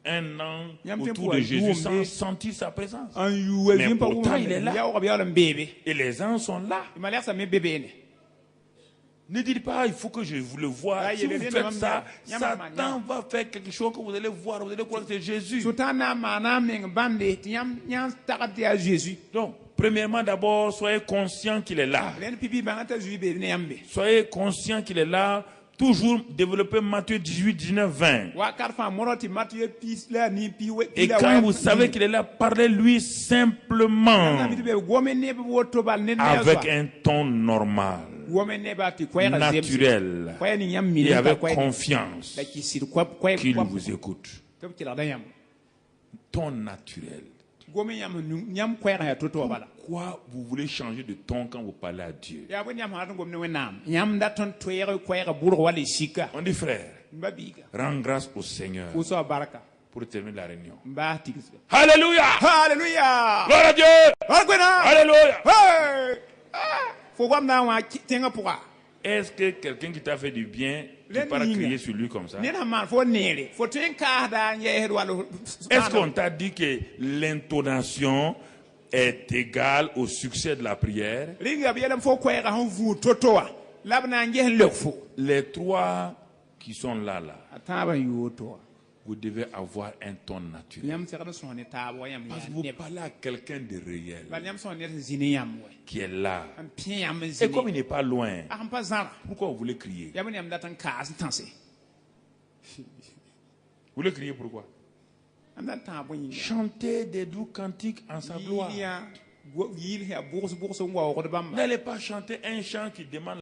un an autour de Jésus sans sentir sa présence. Mais pourtant, il est là. Et les gens sont là. Ne dites pas, il faut que je vous le voie. Si vous faites ça, Satan va faire quelque chose que vous allez voir. Vous allez croire que c'est Jésus. Donc, Premièrement, d'abord, soyez conscient qu'il est là. Soyez conscient qu'il est là. Toujours développer Matthieu 18, 19, 20. Et quand vous savez qu'il est là, parlez-lui simplement avec un ton normal, naturel, et avec confiance qu'il vous écoute. Ton naturel. Pourquoi vous voulez changer de ton quand vous parlez à Dieu? On dit frère, rends grâce au Seigneur pour terminer la réunion. Alléluia! Alléluia! Gloire à Dieu! Alléluia! Est-ce que quelqu'un qui t'a fait du bien, tu peux crier sur lui comme ça? Est-ce qu'on t'a dit que l'intonation est égale au succès de la prière? Les trois qui sont là, vous devez avoir un ton naturel. Parce que vous parlez à quelqu'un de réel, qui est là. Et comme il n'est pas loin, pourquoi vous voulez crier? Vous voulez crier pourquoi? Chantez des doux cantiques en sa gloire. N'allez pas chanter un chant qui demande